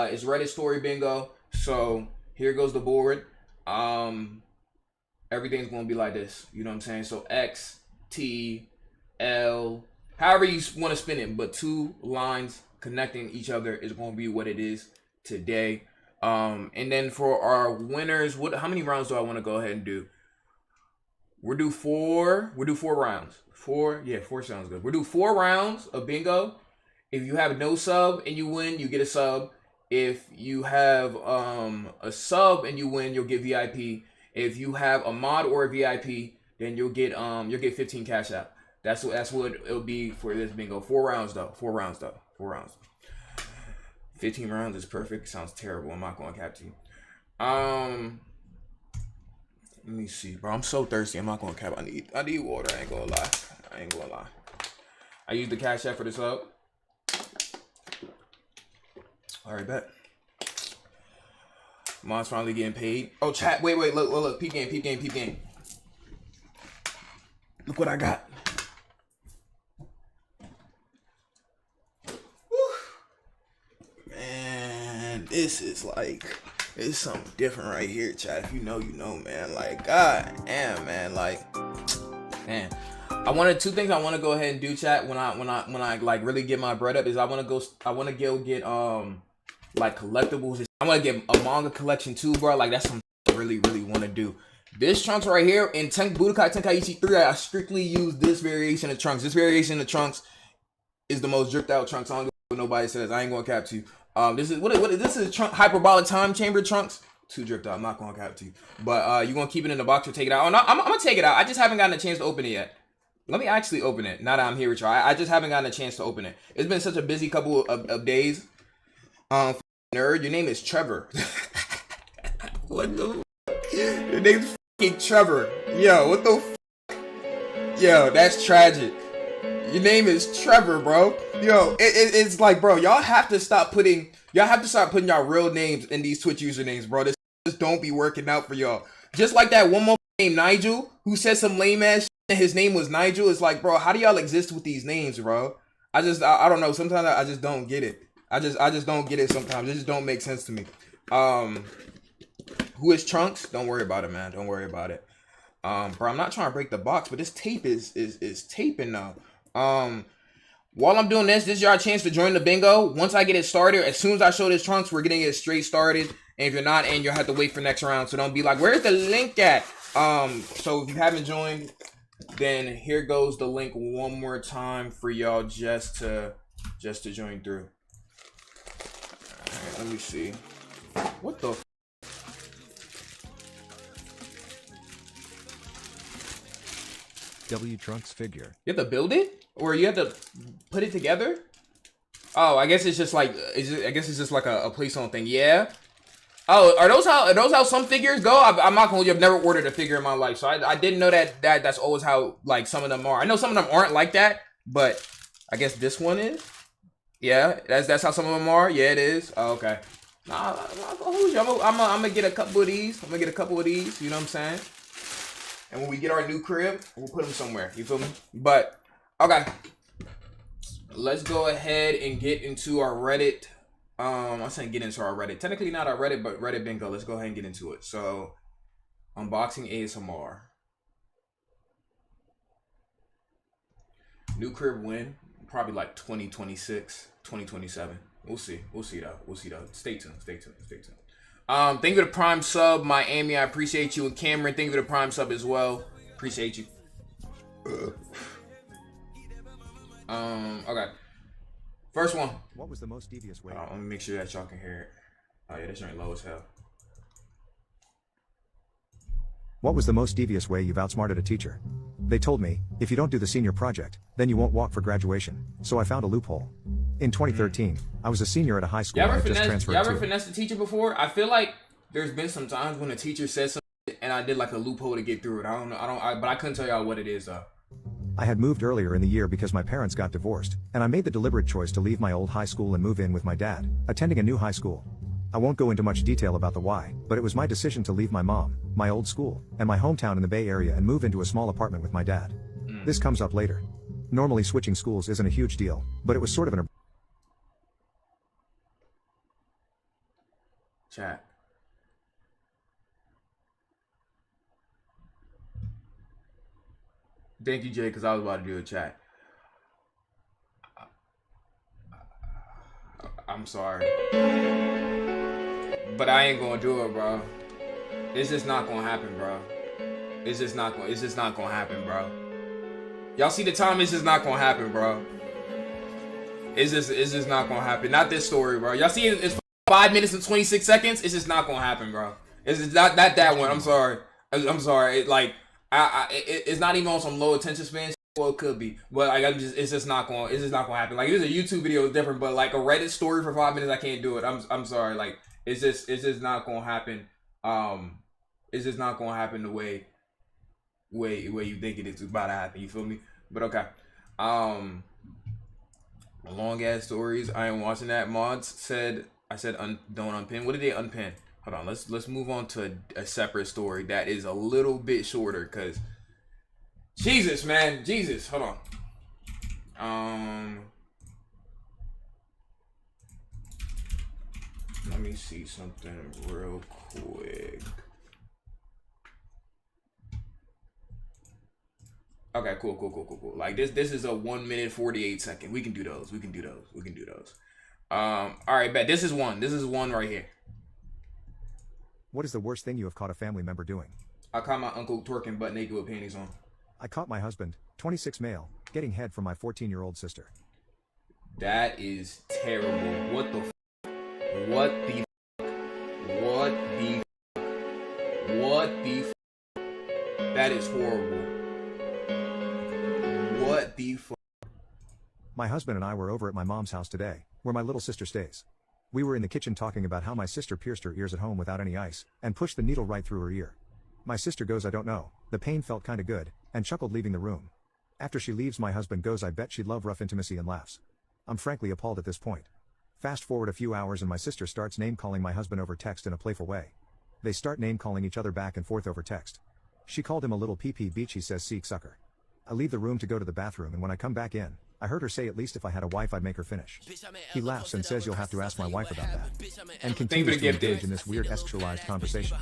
It's Reddit story bingo. So here goes the board. Everything's gonna be like this. You know what I'm saying? So X, T, L, however you want to spin it, but two lines connecting each other is gonna be what it is today. And then for our winners, how many rounds do I want to go ahead and do? We'll do four rounds. Four sounds good. We'll do 4 rounds of bingo. If you have no sub and you win, you get a sub. If you have a sub and you win, you'll get VIP. If you have a mod or a VIP, then you'll get 15 cash out. That's what it'll be for this bingo. 4 rounds though. 15 rounds is perfect. Sounds terrible. I'm not going to cap to you. Let me see, bro. I'm so thirsty. I'm not going to cap. I need water. I ain't going to lie. I use the cash app for the sub. All right, bet. Mom's finally getting paid. Oh, chat. Wait. Look. Peep game. Look what I got. Man, this is like, it's something different right here, chat. If you know, you know, man. Like, god damn, man. Like, man. Two things I want to go ahead and do, chat, when I like really get my bread up is I want to go get like collectibles. I want to get a manga collection too, bro. Like, that's something I really want to do. This Trunks right here in Budokai Tenkaichi 3, I strictly use this variation of Trunks. This variation of Trunks is the most dripped out Trunks. I don't give what nobody says. I ain't gonna cap to you. This is this is hyperbolic time chamber Trunks. Too dripped out. I'm not gonna cap to you. But you gonna keep it in the box or take it out? Oh no, I'm gonna take it out. I just haven't gotten a chance to open it yet. Let me actually open it. Now that I'm here with y'all, I just haven't gotten a chance to open it. It's been such a busy couple of days. Nerd, your name is Trevor. What the? Your name's fucking Trevor. Yo, what the? Yo, that's tragic. Your name is Trevor, bro. Yo, it's like, bro, y'all have to start putting y'all real names in these Twitch usernames, bro. This don't be working out for y'all. Just like that one more named Nigel, who said some lame ass shit and his name was Nigel. It's like, bro, how do y'all exist with these names, bro? I don't know. Sometimes I just don't get it. I just don't get it sometimes. It just don't make sense to me. Who is Trunks? Don't worry about it, man. Don't worry about it. Bro, I'm not trying to break the box, but this tape is taping now. While I'm doing this is your chance to join the bingo. Once I get it started, as soon as I show this Trunks, we're getting it straight started. And if you're not in, you'll have to wait for next round. So don't be like, where's the link at? So if you haven't joined, then here goes the link one more time for y'all just to join through. Alright, let me see. What the W Trunks figure. You have to build it? Or you have to put it together? Oh, I guess it's just like a placeholder thing. Yeah. Oh, are those how some figures go? I'm not gonna hold you. I've never ordered a figure in my life, so I didn't know that's always how like some of them are. I know some of them aren't like that, but I guess this one is. Yeah, that's how some of them are. Yeah, it is. Oh, okay. Nah, I'm not gonna hold you. I'm gonna get a couple of these. You know what I'm saying? And when we get our new crib, we'll put them somewhere. You feel me? But okay, let's go ahead and get into our Reddit. I'm saying get into our Reddit. Technically not our Reddit, but Reddit bingo. Let's go ahead and get into it. So, unboxing ASMR. New crib win. Probably like 2026, 2027. We'll see though. Stay tuned. Thank you for the Prime sub, Miami. I appreciate you. And Cameron, thank you for the Prime sub as well. Appreciate you. Okay. First one. What was the most devious way? Let me make sure that y'all can hear it. Oh yeah, this ain't low as hell. What was the most devious way you've outsmarted a teacher? They told me, if you don't do the senior project, then you won't walk for graduation. So I found a loophole. In 2013, I was a senior at a high school I had just transferred to. Y'all ever finessed a teacher before? I feel like there's been some times when a teacher says something and I did like a loophole to get through it. I don't know. But I couldn't tell y'all what it is though. I had moved earlier in the year because my parents got divorced, and I made the deliberate choice to leave my old high school and move in with my dad, attending a new high school. I won't go into much detail about the why, but it was my decision to leave my mom, my old school, and my hometown in the Bay Area and move into a small apartment with my dad. This comes up later. Normally switching schools isn't a huge deal, but it was sort of an Chat. Thank you, Jay, because I was about to do a chat. I'm sorry. But I ain't gonna do it, bro. It's just not gonna happen, bro. It's just not gonna happen, bro. Y'all see the time? It's just not gonna happen, bro. It's just not gonna happen. Not this story, bro. Y'all see it's 5 minutes and 26 seconds? It's just not gonna happen, bro. It's just not that one. I'm sorry. I'm sorry. It's not even on some low attention span. Well, it could be, but like it's just not gonna happen. Like, if it's a YouTube video, it's different, but like a Reddit story for 5 minutes, I can't do it. I'm sorry. Like, it's just not gonna happen. It's just not gonna happen the way you think it is about to happen. You feel me? But okay. Long ass stories. I ain't watching that. Mods said don't unpin. What did they unpin? Hold on. Let's move on to a separate story that is a little bit shorter, because Jesus, man. Jesus. Hold on. Let me see something real quick. Okay, cool. Like, this is a 1 minute 48 second. We can do those. All right, bet. This is one right here. What is the worst thing you have caught a family member doing? I caught my uncle twerking butt naked with panties on. I caught my husband, 26 male, getting head from my 14-year-old sister. That is terrible. What the That is horrible. What the fuck? My husband and I were over at my mom's house today, where my little sister stays. We were in the kitchen talking about how my sister pierced her ears at home without any ice, and pushed the needle right through her ear. My sister goes, "I don't know, the pain felt kinda good," and chuckled, leaving the room. After she leaves, my husband goes, "I bet she'd love rough intimacy," and laughs. I'm frankly appalled at this point. Fast forward a few hours and my sister starts name-calling my husband over text in a playful way. They start name-calling each other back and forth over text. She called him a little pee-pee beach, he says, "Seek sucker." I leave the room to go to the bathroom, and when I come back in, I heard her say, "At least if I had a wife I'd make her finish." He laughs and says, "You'll have to ask my wife about that," and continues to engage in this weird sexualized conversation.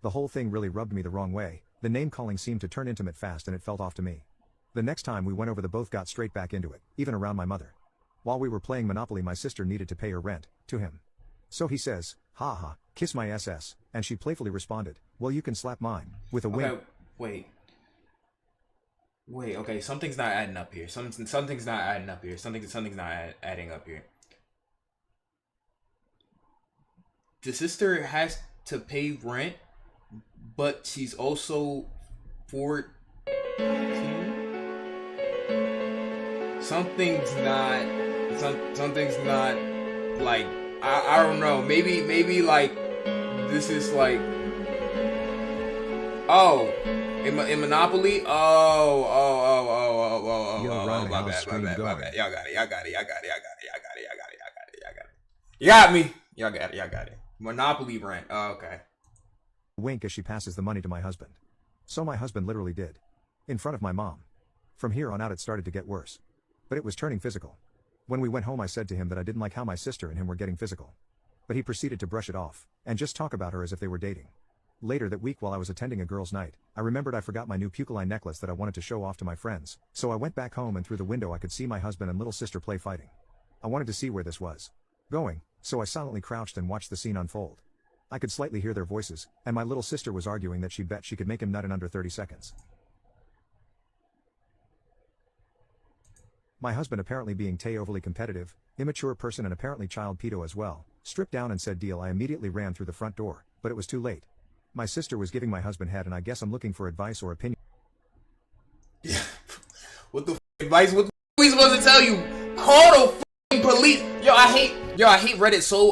The whole thing really rubbed me the wrong way. The name-calling seemed to turn intimate fast, and it felt off to me. The next time we went over, the both got straight back into it, even around my mother. While we were playing Monopoly, my sister needed to pay her rent to him. So he says, "Ha ha, kiss my SS," and she playfully responded, "Well, you can slap mine," with a wink. Okay, wait, okay, something's not adding up here. Something's not adding up here. Something's not adding up here. The sister has to pay rent, but she's also 14. Something's not like, I don't know. Maybe like this is like, oh, in Monopoly. My bad. Y'all got it. You got me. Y'all got it. Monopoly rent. Oh, okay. Wink as she passes the money to my husband. So my husband literally did. In front of my mom. From here on out it started to get worse. But it was turning physical. When we went home, I said to him that I didn't like how my sister and him were getting physical. But he proceeded to brush it off, and just talk about her as if they were dating. Later that week, while I was attending a girls' night, I remembered I forgot my new pucaline necklace that I wanted to show off to my friends, so I went back home, and through the window I could see my husband and little sister play fighting. I wanted to see where this was going, so I silently crouched and watched the scene unfold. I could slightly hear their voices, and my little sister was arguing that she bet she could make him nut in under 30 seconds. My husband, apparently being overly competitive, immature person and apparently child pedo as well, stripped down and said, "Deal." I immediately ran through the front door, but it was too late. My sister was giving my husband head, and I guess I'm looking for advice or opinion. Yeah. What the advice? What the we supposed to tell you? Call the police. Yo, I hate Reddit so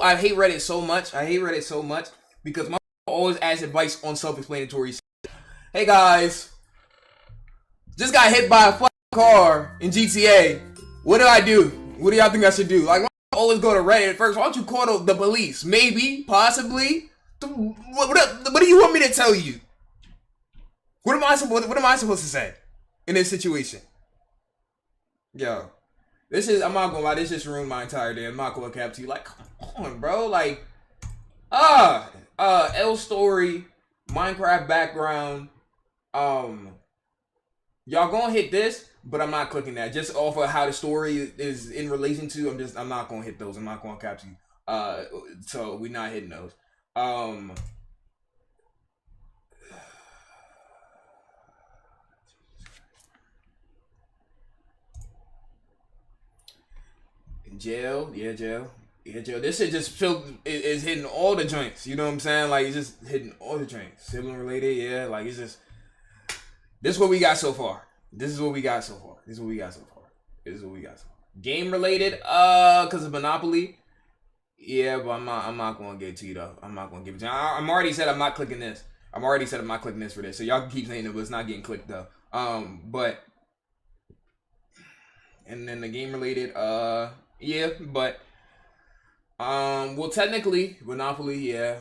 much. I hate Reddit so much because my always asks advice on self-explanatory. Hey guys, just got hit by a fucking car in GTA. What do I do? What do y'all think I should do? Like, always go to Reddit first. Why don't you call the police? Maybe, possibly. What do you want me to tell you? What am I supposed to say in this situation? Yo, I'm not gonna lie, this just ruined my entire day. I'm not gonna cap to you. Like, come on, bro. Like, L story, Minecraft background. Y'all gonna hit this, but I'm not clicking that. Just off of how the story is in relation to, I'm not gonna hit those. I'm not gonna capture you. So we're not hitting those. Jail. This shit just is hitting all the joints. You know what I'm saying? Like, it's just hitting all the joints. Sibling related, yeah. Like, it's just, this is what we got so far. Game related, cause of Monopoly. Yeah, but I'm not gonna get to you though. I'm not gonna give it to you. I'm already said I'm not clicking this. For this. So y'all can keep saying it, but it's not getting clicked though. But and then the game related, yeah, but well, technically Monopoly, yeah,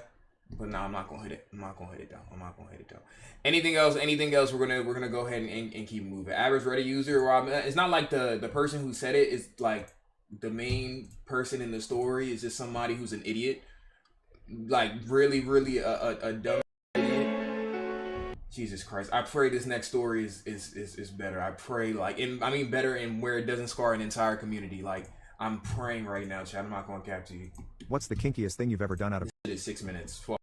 but nah, I'm not gonna hit it. Though. Anything else? We're gonna go ahead and keep moving. Average Reddit user, Rob. It's not like the person who said it is like the main person in the story. Is just somebody who's an idiot, like really a dumb idiot. Jesus Christ! I pray this next story is better. I pray better in where it doesn't scar an entire community. Like, I'm praying right now, Chad. I'm not gonna capture you. What's the kinkiest thing you've ever done out of? This is 6 minutes. Fuck.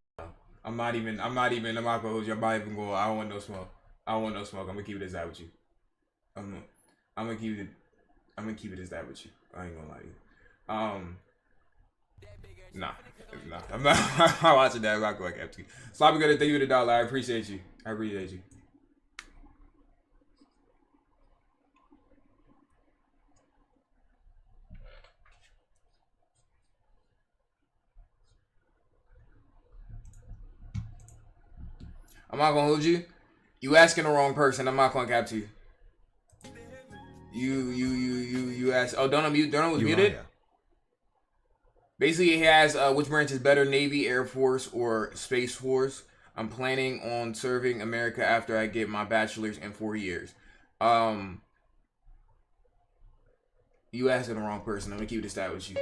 I'm not gonna hold you. I'm not even going. I don't want no smoke. I'm gonna keep it as that with you. I'm gonna keep it as that with you. I ain't gonna lie to you. Nah. I'm not watching that. I'm not going to capture you. Sloppy gonna thank you the $1. I appreciate you. I'm not gonna hold you. You asking the wrong person. I'm not gonna capture you. You asked. Oh, Donald was muted. Basically, he has which branch is better, Navy, Air Force, or Space Force. I'm planning on serving America after I get my bachelor's in 4 years. You asking the wrong person. I'm gonna keep this stat with you.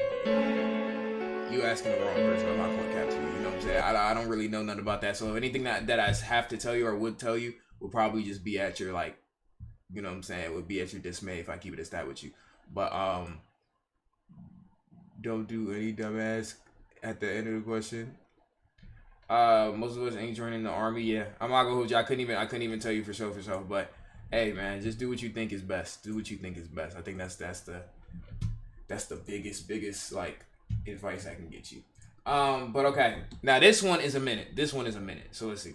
You asking the wrong person. I'm not gonna capture you. You know what I'm saying? I don't really know nothing about that. So anything that I have to tell you or would tell you will probably just be at your, like, you know what I'm saying? It would be at your dismay if I keep it a stat with you. But don't do any dumbass at the end of the question. Most of us ain't joining the army. Yeah, I'm not gonna hold you. I couldn't even tell you for sure. But hey, man, just do what you think is best. I think that's the biggest like advice I can get you. But okay, now this one is a minute. So let's see.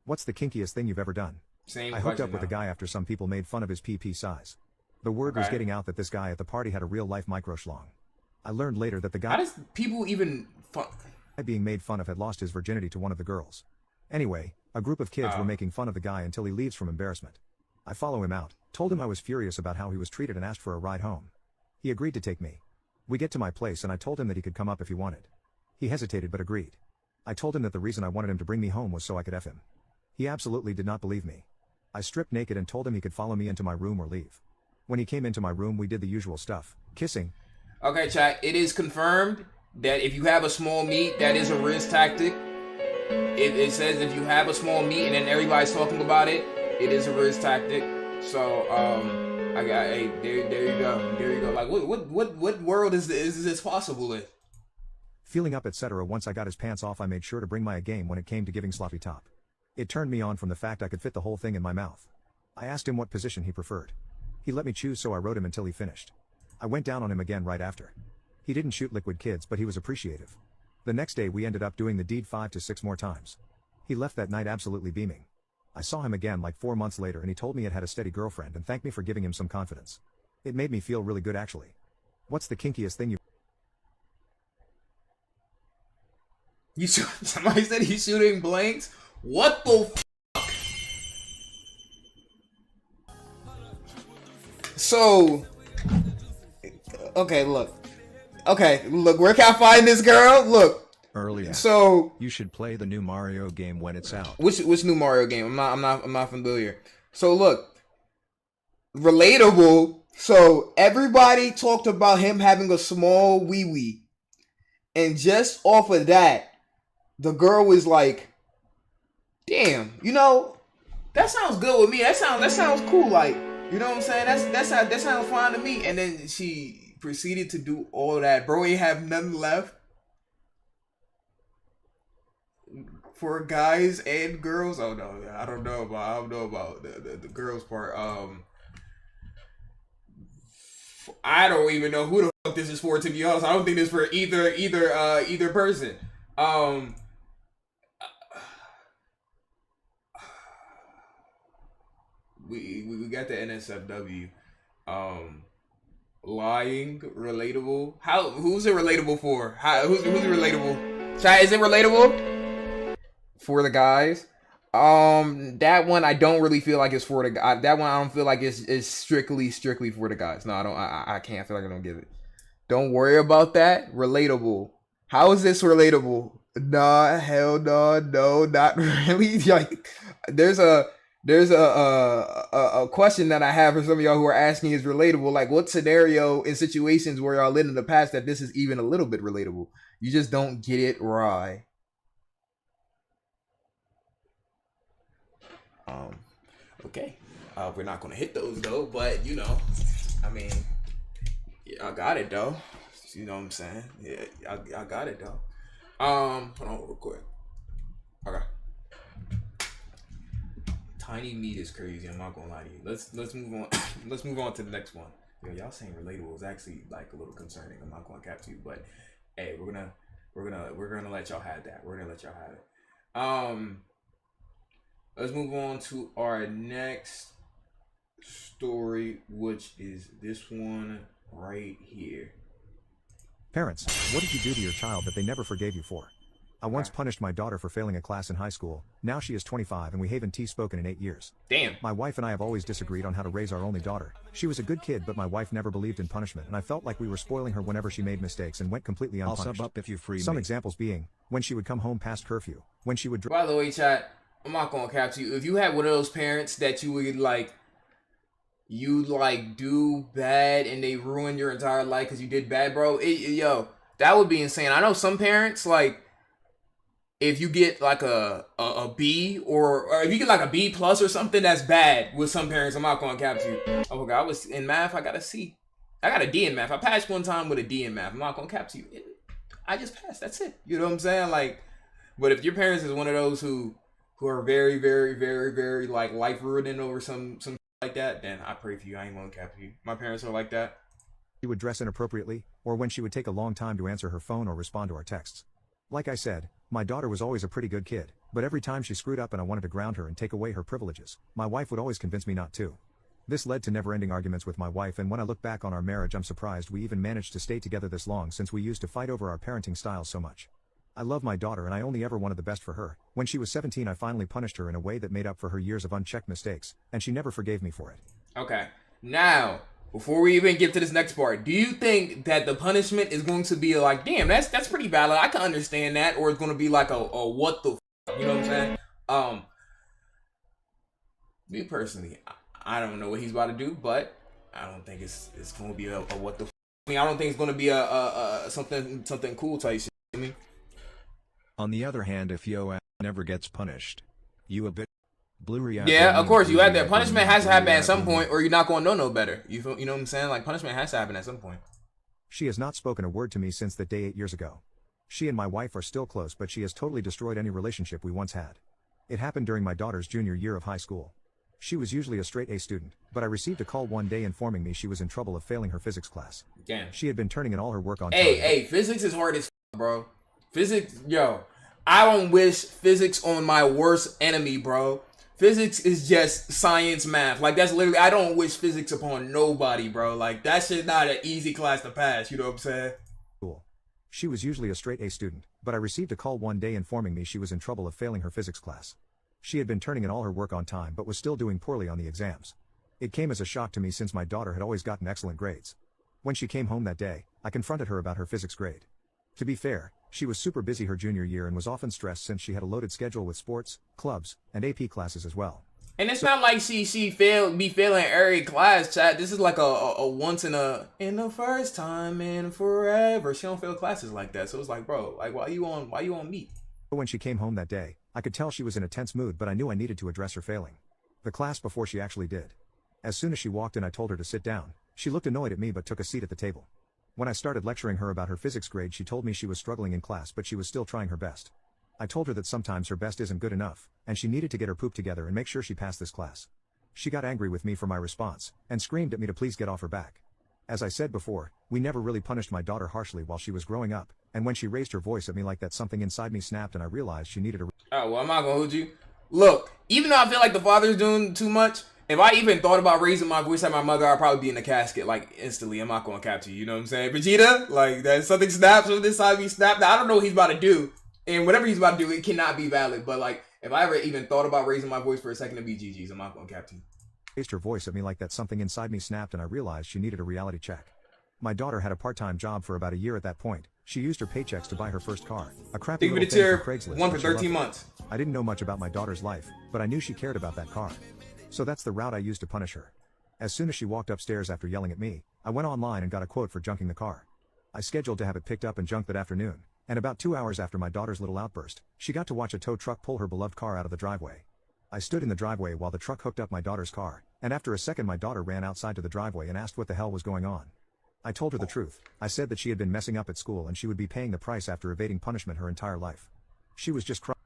What's the kinkiest thing you've ever done? Same. I hooked up with a guy after some people made fun of his PP size. The word was getting out that this guy at the party had a real life micro schlong. I learned later that the guy How does people even being made fun of had lost his virginity to one of the girls. Anyway, a group of kids were making fun of the guy until he leaves from embarrassment. I follow him out, told him I was furious about how he was treated and asked for a ride home. He agreed to take me. We get to my place and I told him that he could come up if he wanted. He hesitated but agreed. I told him that the reason I wanted him to bring me home was so I could F him. He absolutely did not believe me. I stripped naked and told him he could follow me into my room or leave. When he came into my room, we did the usual stuff, kissing. Okay, chat, it is confirmed that if you have a small meat, that is a risk tactic. It says if you have a small meat and then everybody's talking about it, it is a risk tactic. So, there you go. Like, what world is this possible in? Feeling up, etc. Once I got his pants off, I made sure to bring my A game when it came to giving sloppy top. It turned me on from the fact I could fit the whole thing in my mouth. I asked him what position he preferred. He let me choose, so I rode him until he finished. I went down on him again right after. He didn't shoot liquid kids, but he was appreciative. The next day we ended up doing the deed 5 to 6 more times. He left that night absolutely beaming. I saw him again like 4 months later and he told me he had a steady girlfriend and thanked me for giving him some confidence. It made me feel really good actually. What's the kinkiest thing you Somebody said he's shooting blanks? What the So, okay, look, where can I find this girl? Look. Earlier. So you should play the new Mario game when it's out. Which new Mario game? I'm not familiar. So look, relatable. So everybody talked about him having a small wee wee, And just off of that, the girl was like, damn, that sounds good with me. That sounds cool. Like, you know what I'm saying? That sounds fine to me. And then she proceeded to do all that. Bro ain't have nothing left for guys and girls. Oh no, I don't know about the girls part. I don't even know who the fuck this is for, to be honest. I don't think this is for either person. We got the NSFW. Lying, relatable. Who's it relatable for? Who's it relatable? Chat, is it relatable for the guys? That one I don't really feel like it's for the guy. That one I don't feel like it's strictly for the guys. No, I don't. I can't feel like I don't give it. Don't worry about that. Relatable. How is this relatable? Nah, hell no, not really. Like, there's a question that I have for some of y'all who are asking is relatable. Like, what scenario in situations where y'all lived in the past that this is even a little bit relatable? You just don't get it right. Okay. We're not gonna hit those though, but I mean, yeah, I got it though. You know what I'm saying? Yeah, I got it though. Hold on real quick. Okay. Tiny meat is crazy. I'm not gonna lie to you. Let's move on. Let's move on to the next one. Yo, y'all saying relatable is actually like a little concerning. I'm not gonna cap to you, but hey, we're gonna let y'all have that. We're gonna let y'all have it. Let's move on to our next story, which is this one right here. Parents, what did you do to your child that they never forgave you for? I once punished my daughter for failing a class in high school. Now she is 25 and we haven't spoken in 8 years. Damn. My wife and I have always disagreed on how to raise our only daughter. She was a good kid, but my wife never believed in punishment, and I felt like we were spoiling her whenever she made mistakes and went completely unpunished. I'll sub up if you free Some me. examples being, when she would come home past curfew, when she would By the way, chat, I'm not gonna cap to you. If you had one of those parents that you would do bad and they ruin your entire life because you did bad, bro, yo, that would be insane. I know some parents, like, if you get like a B or if you get like a B plus or something, that's bad with some parents. I'm not gonna cap to you. Oh god, I was in math, I got a C. I got a D in math. I passed one time with a D in math. I'm not gonna cap to you. I just passed. That's it. You know what I'm saying? Like, but if your parents is one of those who are very, very, very, very like life ruining over some like that, then I pray for you. I ain't gonna cap to you. My parents are like that. she would dress inappropriately, or when she would take a long time to answer her phone or respond to our texts. Like I said, my daughter was always a pretty good kid, but every time she screwed up and I wanted to ground her and take away her privileges, my wife would always convince me not to. This led to never-ending arguments with my wife, and when I look back on our marriage, I'm surprised we even managed to stay together this long, since we used to fight over our parenting styles so much. I love my daughter and I only ever wanted the best for her. When she was 17, I finally punished her in a way that made up for her years of unchecked mistakes, and she never forgave me for it. Okay. Now, before we even get to this next part, do you think that the punishment is going to be like, damn, that's pretty valid, I can understand that, or it's going to be like a what the f-? You know what I'm saying? Me personally, I don't know what he's about to do, but I don't think it's going to be a what the f-. I mean, I don't think it's going to be a something cool type shit. I mean, On the other hand, if yo never gets punished, you a bit. Blueryai. yeah, of course, you had that. Punishment has to happen at some point, or you're not going to know no better. You know what I'm saying? Like, punishment has to happen at some point. She has not spoken a word to me since that day 8 years ago. She and my wife are still close, but she has totally destroyed any relationship we once had. It happened during my daughter's junior year of high school. She was usually a straight A student, but I received a call one day informing me she was in trouble of failing her physics class. Damn. She had been turning in all her work on time. Hey, physics is hard as f, bro. Physics, yo, I don't wish physics on my worst enemy, bro. Physics is just science math. Like, that's literally, I don't wish physics upon nobody, bro. Like, that shit not an easy class to pass, you know what I'm saying? Cool. She was usually a straight A student, but I received a call one day informing me she was in trouble of failing her physics class. She had been turning in all her work on time but was still doing poorly on the exams. It came as a shock to me since my daughter had always gotten excellent grades. When she came home that day, I confronted her about her physics grade. To be fair, she was super busy her junior year and was often stressed since she had a loaded schedule with sports, clubs, and AP classes as well. And it's not like she be failing every class, chat. This is like a once in the first time in forever. She don't fail classes like that. So it's like, bro, like why you on me? When she came home that day, I could tell she was in a tense mood, but I knew I needed to address her failing the class before she actually did. As soon as she walked in, I told her to sit down. She looked annoyed at me but took a seat at the table. When I started lecturing her about her physics grade, she told me she was struggling in class, but she was still trying her best. I told her that sometimes her best isn't good enough, and she needed to get her poop together and make sure she passed this class. She got angry with me for my response, and screamed at me to please get off her back. As I said before, we never really punished my daughter harshly while she was growing up, and when she raised her voice at me like that, something inside me snapped and I realized she needed a... Oh, well, I'm not gonna hold you. Look, even though I feel like the father's doing too much, if I even thought about raising my voice at my mother, I'd probably be in the casket, like, instantly. I'm not gonna cap to you, you know what I'm saying? Vegeta, like, that something snaps from this side, me snap. Now, I don't know what he's about to do, and whatever he's about to do, it cannot be valid, but, like, if I ever even thought about raising my voice for a second, it'd be GG's. I'm not gonna cap to you. Raised her voice at me like that, something inside me snapped and I realized she needed a reality check. My daughter had a part-time job for about a year at that point. She used her paychecks to buy her first car, a crappy little thing from Craigslist. One for 13 months. I didn't know much about my daughter's life, but I knew she cared about that car. So that's the route I used to punish her. As soon as she walked upstairs after yelling at me, I went online and got a quote for junking the car. I scheduled to have it picked up and junked that afternoon, and about 2 hours after my daughter's little outburst, she got to watch a tow truck pull her beloved car out of the driveway. I stood in the driveway while the truck hooked up my daughter's car, and after a second my daughter ran outside to the driveway and asked what the hell was going on. I told her the truth. I said that she had been messing up at school and she would be paying the price after evading punishment her entire life. She was just crying.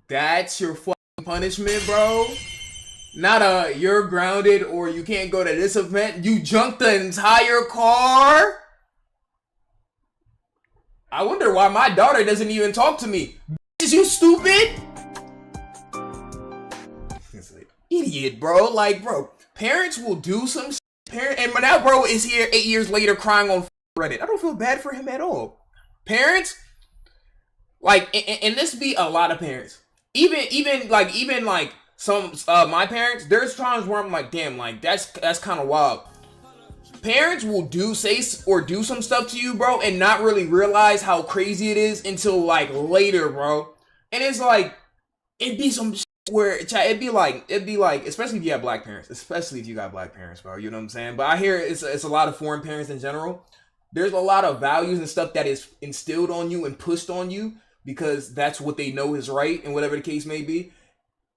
That's your fucking punishment, bro? Not you're grounded or you can't go to this event. You junked the entire car? I wonder why my daughter doesn't even talk to me. Is you stupid? Idiot, bro. Like, bro, parents will do some shit. And now, bro, is here 8 years later crying on Reddit. I don't feel bad for him at all. Parents, like, and this be a lot of parents. Even like some my parents. There's times where I'm like, damn, like that's kind of wild. Parents will do some stuff to you, bro, and not really realize how crazy it is until like later, bro. And it's like it'd be some shit where it'd be like, especially if you have black parents, especially if you got black parents, bro. You know what I'm saying? But I hear it's a lot of foreign parents in general. There's a lot of values and stuff that is instilled on you and pushed on you because that's what they know is right and whatever the case may be.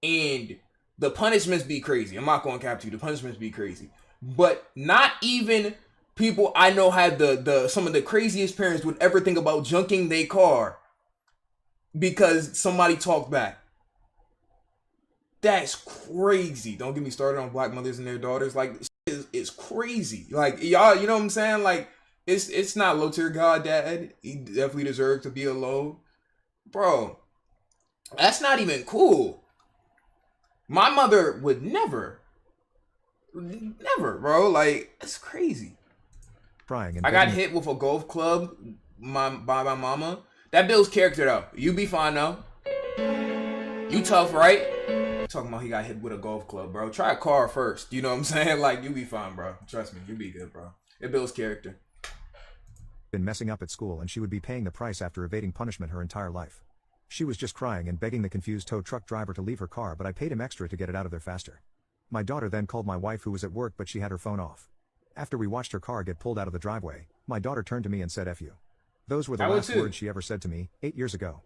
And the punishments be crazy. I'm not going to cap to you. The punishments be crazy. But not even people I know have some of the craziest parents would ever think about junking their car because somebody talked back. That's crazy. Don't get me started on black mothers and their daughters. Like, it's crazy. Like, y'all, you know what I'm saying? Like, it's not low tier God dad. He definitely deserves to be alone. Bro, that's not even cool. My mother would never, bro. Like, it's crazy. Crying and I got hit with a golf club by my mama. That builds character, though. You be fine, though. You tough, right? Talking about he got hit with a golf club, bro. Try a car first. You know what I'm saying? Like, you be fine, bro. Trust me, you be good, bro. It builds character. Been messing up at school and she would be paying the price after evading punishment her entire life. She was just crying and begging the confused tow truck driver to leave her car, but I paid him extra to get it out of there faster. My daughter then called my wife, who was at work, but she had her phone off. After we watched her car get pulled out of the driveway, my daughter turned to me and said, "F you." Those were the last words she ever said to me 8 years ago.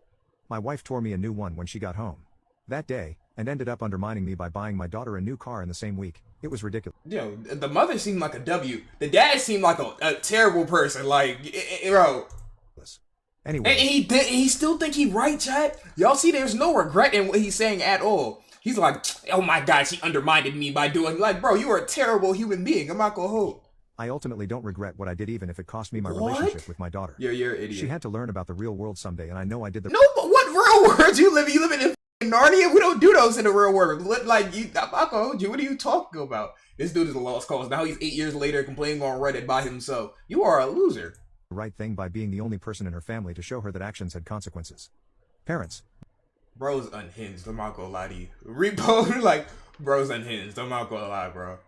My wife tore me a new one when she got home that day and ended up undermining me by buying my daughter a new car in the same week. It was ridiculous. Yo, the mother seemed like a W. The dad seemed like a terrible person. Like, bro. Anyway, and he still think he right, chat. Y'all see, there's no regret in what he's saying at all. He's like, oh my God, she undermined me by doing, like, bro, you are a terrible human being. I'm not gonna hold. I ultimately don't regret what I did, even if it cost me my relationship with my daughter. You're an idiot. She had to learn about the real world someday, and I know I did the. No, but what real world you live in? You live in Narnia? We don't do those in the real world. Like, I'm not gonna hold you. What are you talking about? This dude is a lost cause. Now he's 8 years later complaining on Reddit by himself. You are a loser. Right thing by being the only person in her family to show her that actions had consequences. Parents. Bro's unhinged. I'm not gonna lie to you. Repo, like, bro's unhinged. I'm not gonna lie, bro.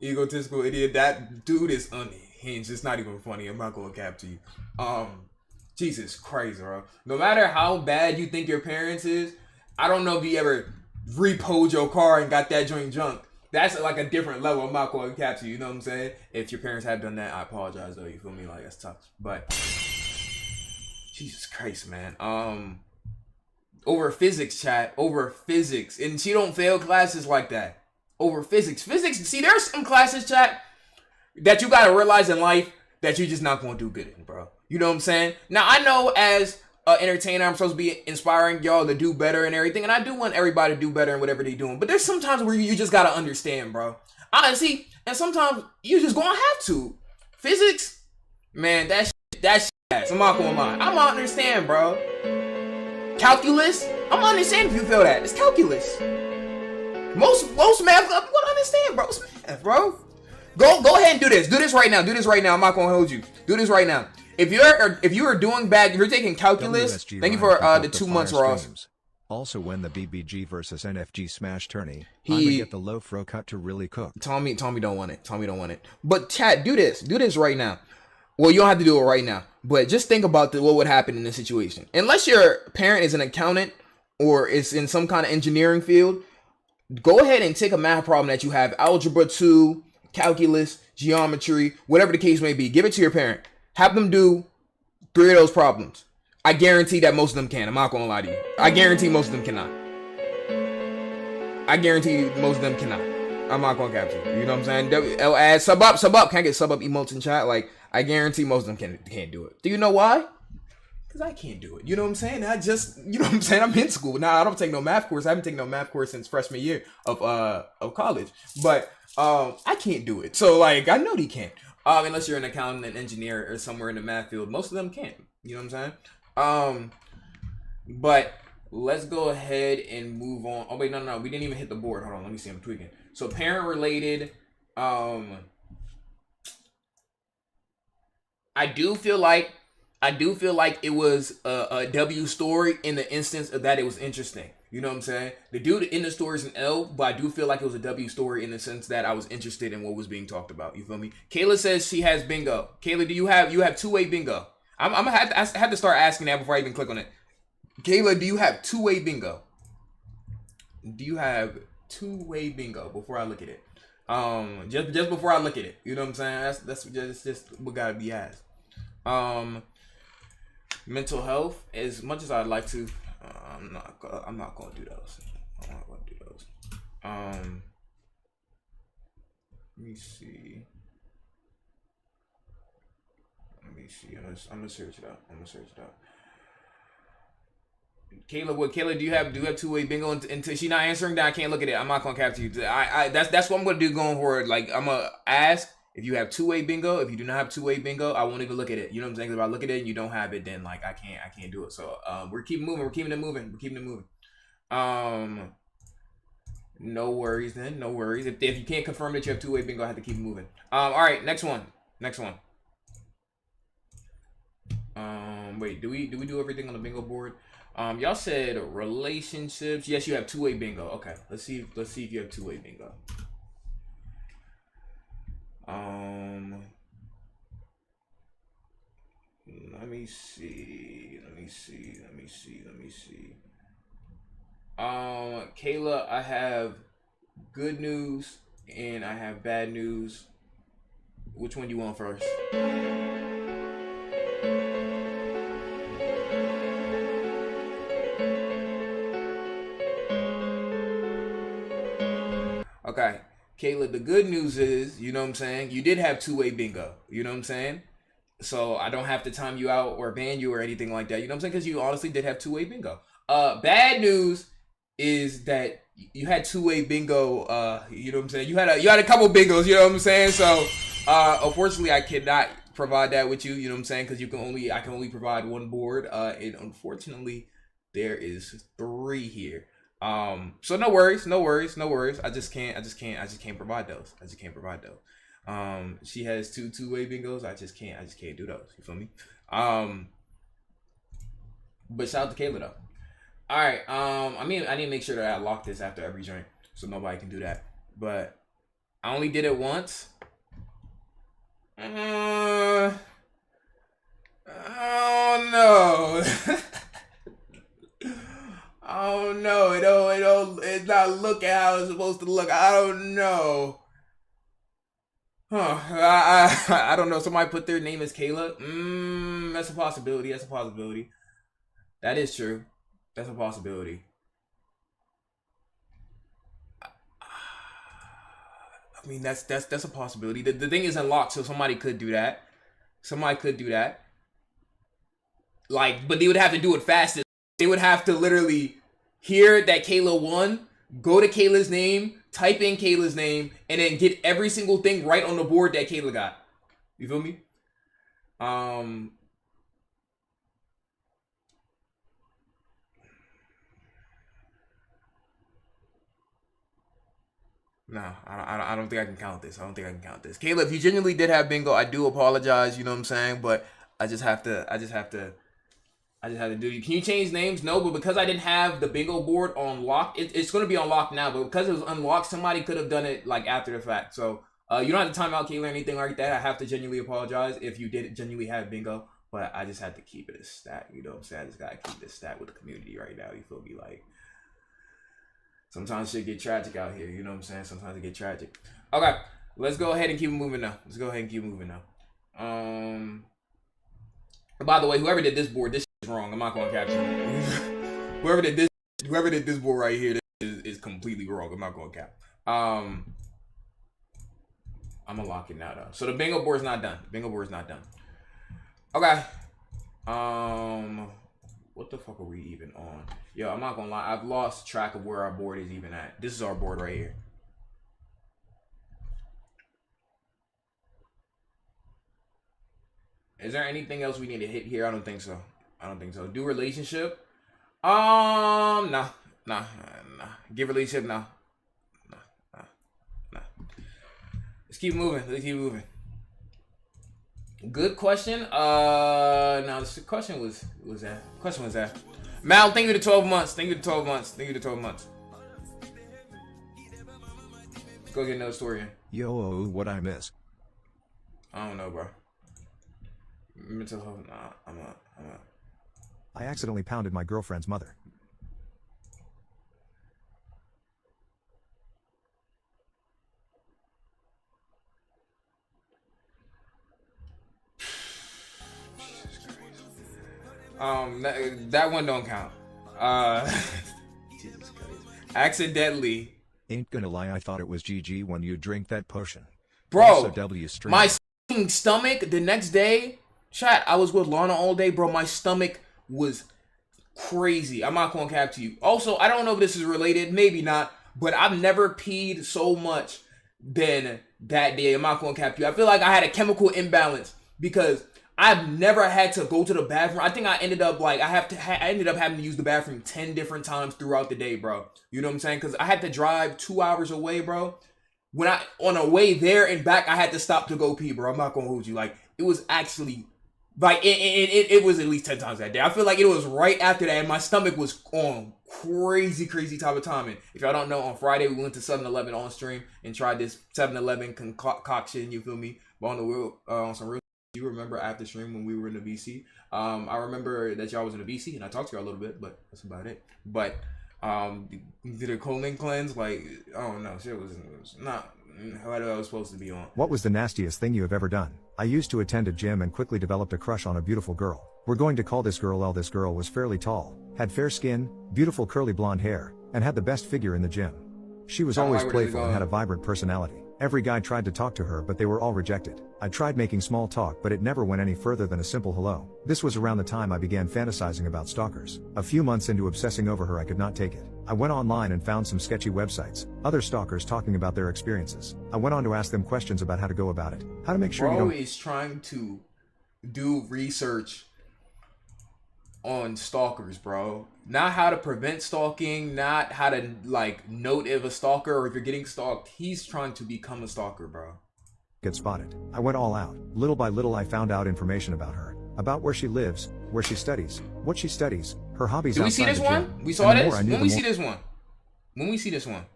Egotistical idiot. That dude is unhinged. It's not even funny. I'm not gonna cap to you. Jesus Christ, bro. No matter how bad you think your parents is, I don't know if you ever repoed your car and got that joint junk. That's like a different level. I'm not going to capture you. You know what I'm saying? If your parents have done that, I apologize though. You feel me? Like that's tough. But Jesus Christ, man. Over physics, chat. Over physics, and she don't fail classes like that. Over physics. Physics. See, there's some classes, chat, that you gotta realize in life that you're just not gonna do good in, bro. You know what I'm saying? Now I know as an entertainer, I'm supposed to be inspiring y'all to do better and everything, and I do want everybody to do better in whatever they're doing. But there's sometimes where you just gotta understand, bro. Honestly, and sometimes you just gonna have to. Physics, man, that shit. I'm not gonna lie. I'm gonna understand, bro. Calculus, I'm gonna understand if you feel that. It's calculus. Most math, I'm gonna understand, bro. It's math, bro. Go ahead and do this. Do this right now. Do this right now. I'm not gonna hold you. Do this right now. If you are doing bad, if you're taking calculus, WSG thank you for the 2 months, Ross. streams. Also, when the BBG versus NFG smash tourney, I would get the low fro cut to really cook. Tommy don't want it. Tommy don't want it. But chat, do this. Do this right now. Well, you don't have to do it right now, but just think about what would happen in this situation. Unless your parent is an accountant or is in some kind of engineering field, go ahead and take a math problem that you have, algebra 2, calculus, geometry, whatever the case may be. Give it to your parent. Have them do 3 of those problems. I guarantee that most of them can. I'm not going to lie to you. I guarantee most of them cannot. I guarantee most of them cannot. I'm not going to capture you. You know what I'm saying? I'll add sub up. Can I get sub up emotes in chat? Like, I guarantee most of them can't do it. Do you know why? Because I can't do it. You know what I'm saying? You know what I'm saying? I'm in school. Now, I don't take no math course. I haven't taken no math course since freshman year of college. But I can't do it. So, like, I know they can't. Unless you're an accountant, an engineer, or somewhere in the math field. Most of them can't. You know what I'm saying? But let's go ahead and move on. Oh, wait, no. We didn't even hit the board. Hold on. Let me see. I'm tweaking. So, parent-related. I do feel like it was a W story in the instance of that it was interesting. You know what I'm saying? The dude in the story is an L, but I do feel like it was a W story in the sense that I was interested in what was being talked about. You feel me? Kayla says she has bingo. Kayla, do you have two-way bingo? I had to start asking that before I even click on it. Kayla, do you have two-way bingo? Do you have two-way bingo before I look at it? Just before I look at it. You know what I'm saying? That's just what gotta be asked. Mental health, as much as I'd like to, I'm not gonna do those. I'm not gonna do those. Let me see. I'm gonna search it out. Kayla, do you have two-way bingo? Until she's not answering that, I can't look at it. I'm not gonna capture you. That's what I'm gonna do going forward. Like, I'm gonna ask if you have two-way bingo. If you do not have two-way bingo, I won't even look at it. You know what I'm saying? If I look at it and you don't have it, then like I can't do it. So we're keeping moving. We're keeping it moving. No worries then. No worries. If you can't confirm that you have two-way bingo, I have to keep moving. All right, next one. Wait, do we do everything on the bingo board? Y'all said relationships. Yes, you have two-way bingo. Okay, let's see if you have two-way bingo. Let me see. Kayla, I have good news and I have bad news. Which one do you want first? Okay, Kayla, the good news is, you know what I'm saying, you did have two-way bingo, you know what I'm saying? So I don't have to time you out or ban you or anything like that, you know what I'm saying? Because you honestly did have two-way bingo. Bad news is that you had two-way bingo, you know what I'm saying? You had a couple bingos, you know what I'm saying? So unfortunately, I cannot provide that with you, you know what I'm saying? Because I can only provide one board, and unfortunately, there is 3 here. So no worries. I just can't provide those. She has two-way bingos. I just can't do those. You feel me? But shout out to Kayla though. All right. I need to make sure that I lock this after every drink, so nobody can do that. But I only did it once. Oh no. Oh no, it not looking how it's supposed to look. I don't know. Huh. I don't know. Somebody put their name as Kayla. That's a possibility. That's a possibility. That is true. That's a possibility. I mean, that's a possibility. The thing is unlocked, so somebody could do that. Somebody could do that. Like, but they would have to do it fast. They would have to literally hear that Kayla won, go to Kayla's name, type in Kayla's name, and then get every single thing right on the board that Kayla got. You feel me? No, I don't think I can count this. I don't think I can count this. Kayla, if you genuinely did have bingo, I do apologize. You know what I'm saying? But I just have to do it. Can you change names? No, but because I didn't have the bingo board on lock, it's going to be on lock now. But because it was unlocked, somebody could have done it like after the fact. So you don't have to time out Kayla or anything like that. I have to genuinely apologize if you did genuinely have bingo. But I just had to keep it a stat. You know what I'm saying? I just got to keep this stat with the community right now. You feel me? Like, sometimes shit get tragic out here. You know what I'm saying? Sometimes it get tragic. Okay, let's go ahead and keep moving now. By the way, whoever did this board, this is wrong. I'm not going to capture it. whoever did this board right here, this is completely wrong. I'm not going to cap. I'm gonna lock it now though. So the bingo board's not done. Okay. What the fuck are we even on? Yo, I'm not gonna lie. I've lost track of where our board is even at. This is our board right here. Is there anything else we need to hit here? I don't think so. Do relationship? Nah. Give relationship, nah. Let's keep moving. Good question. Now the question was that. Mal, thank you to 12 months. Let's go get another story in. Yo, what I miss? I don't know, bro. Mental health. Nah, I'm not. I accidentally pounded my girlfriend's mother. That one don't count. Jesus Christ. Accidentally. Ain't gonna lie, I thought it was GG when you drink that potion. Bro, Also, W stream. My stomach the next day, chat, I was with Lana all day, bro. My stomach was crazy. I'm not gonna cap to you. Also, I don't know if this is related, maybe not, but I've never peed so much than that day. I'm not gonna cap to you. I feel like I had a chemical imbalance because I've never had to go to the bathroom. I think I ended up like I ended up having to use the bathroom 10 different times throughout the day, bro. You know what I'm saying? Because I had to drive 2 hours away, bro. When on a way there and back, I had to stop to go pee, bro. I'm not gonna hold you. Like, it was actually like it was at least 10 times that day. I feel like it was right after that, and my stomach was on crazy type of timing. If y'all don't know, on Friday we went to 7-Eleven on stream and tried this 7-Eleven concoction. You feel me? But on some real. You remember after stream when we were in the VC? I remember that y'all was in the VC and I talked to y'all a little bit, but that's about it. But did a colon cleanse? Like, I don't know. Shit was not what I was supposed to be on. What was the nastiest thing you have ever done? I used to attend a gym and quickly developed a crush on a beautiful girl. We're going to call this girl L. This girl was fairly tall, had fair skin, beautiful curly blonde hair, and had the best figure in the gym. She was always playful and had a vibrant personality. Every guy tried to talk to her, but they were all rejected. I tried making small talk, but it never went any further than a simple hello. This was around the time I began fantasizing about stalkers. A few months into obsessing over her, I could not take it. I went online and found some sketchy websites, other stalkers talking about their experiences. I went on to ask them questions about how to go about it, how to make sure you don't. Bro is trying to do research on stalkers, bro. Not how to prevent stalking, not how to like note if a stalker or if you're getting stalked. He's trying to become a stalker, bro. Get spotted. I went all out. Little by little I found out information about her, about where she lives, where she studies, what she studies, her hobbies. Did we see outside this the one? gym. We saw And the this? more I knew, When the we more- see this one? When we see this one?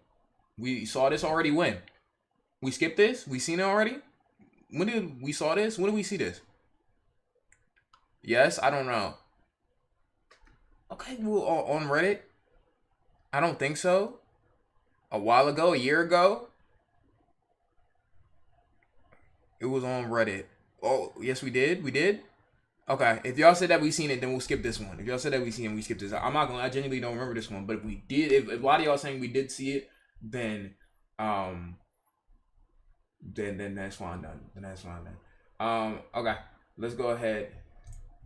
We saw this already when? We skipped this? We seen it already? When did we saw this? When did we see this? Yes? I don't know. Okay, well, on Reddit? I don't think so. A while ago, a year ago, it was on Reddit. Oh, yes, we did. We did. Okay, if y'all said that we seen it, then we'll skip this one. If y'all said that we seen it, we skip this. I'm not gonna. I genuinely don't remember this one. But if we did, if a lot of y'all saying we did see it, then then that's fine. Then that's fine. Okay, let's go ahead.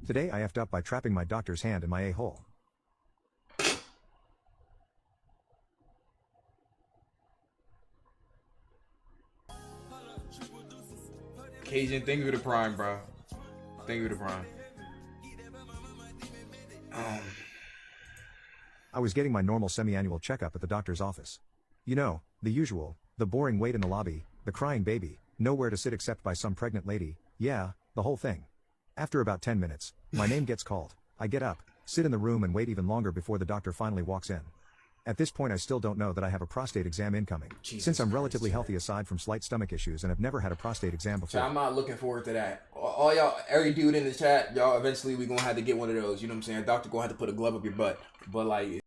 Today I effed up by trapping my doctor's hand in my a-hole. Cajun, thank you for the prime, bro. Thank you for the prime. I was getting my normal semi-annual checkup at the doctor's office. You know, the usual, the boring wait in the lobby, the crying baby, nowhere to sit except by some pregnant lady, yeah, the whole thing. After about 10 minutes, my name gets called. I get up, sit in the room and wait even longer before the doctor finally walks in. At this point I still don't know that I have a prostate exam incoming, since I'm relatively healthy aside from slight stomach issues and have never had a prostate exam before. So I'm not looking forward to that. All y'all, every dude in the chat, y'all, eventually we gonna have to get one of those. You know what I'm saying? A doctor gonna have to put a glove up your butt. But like,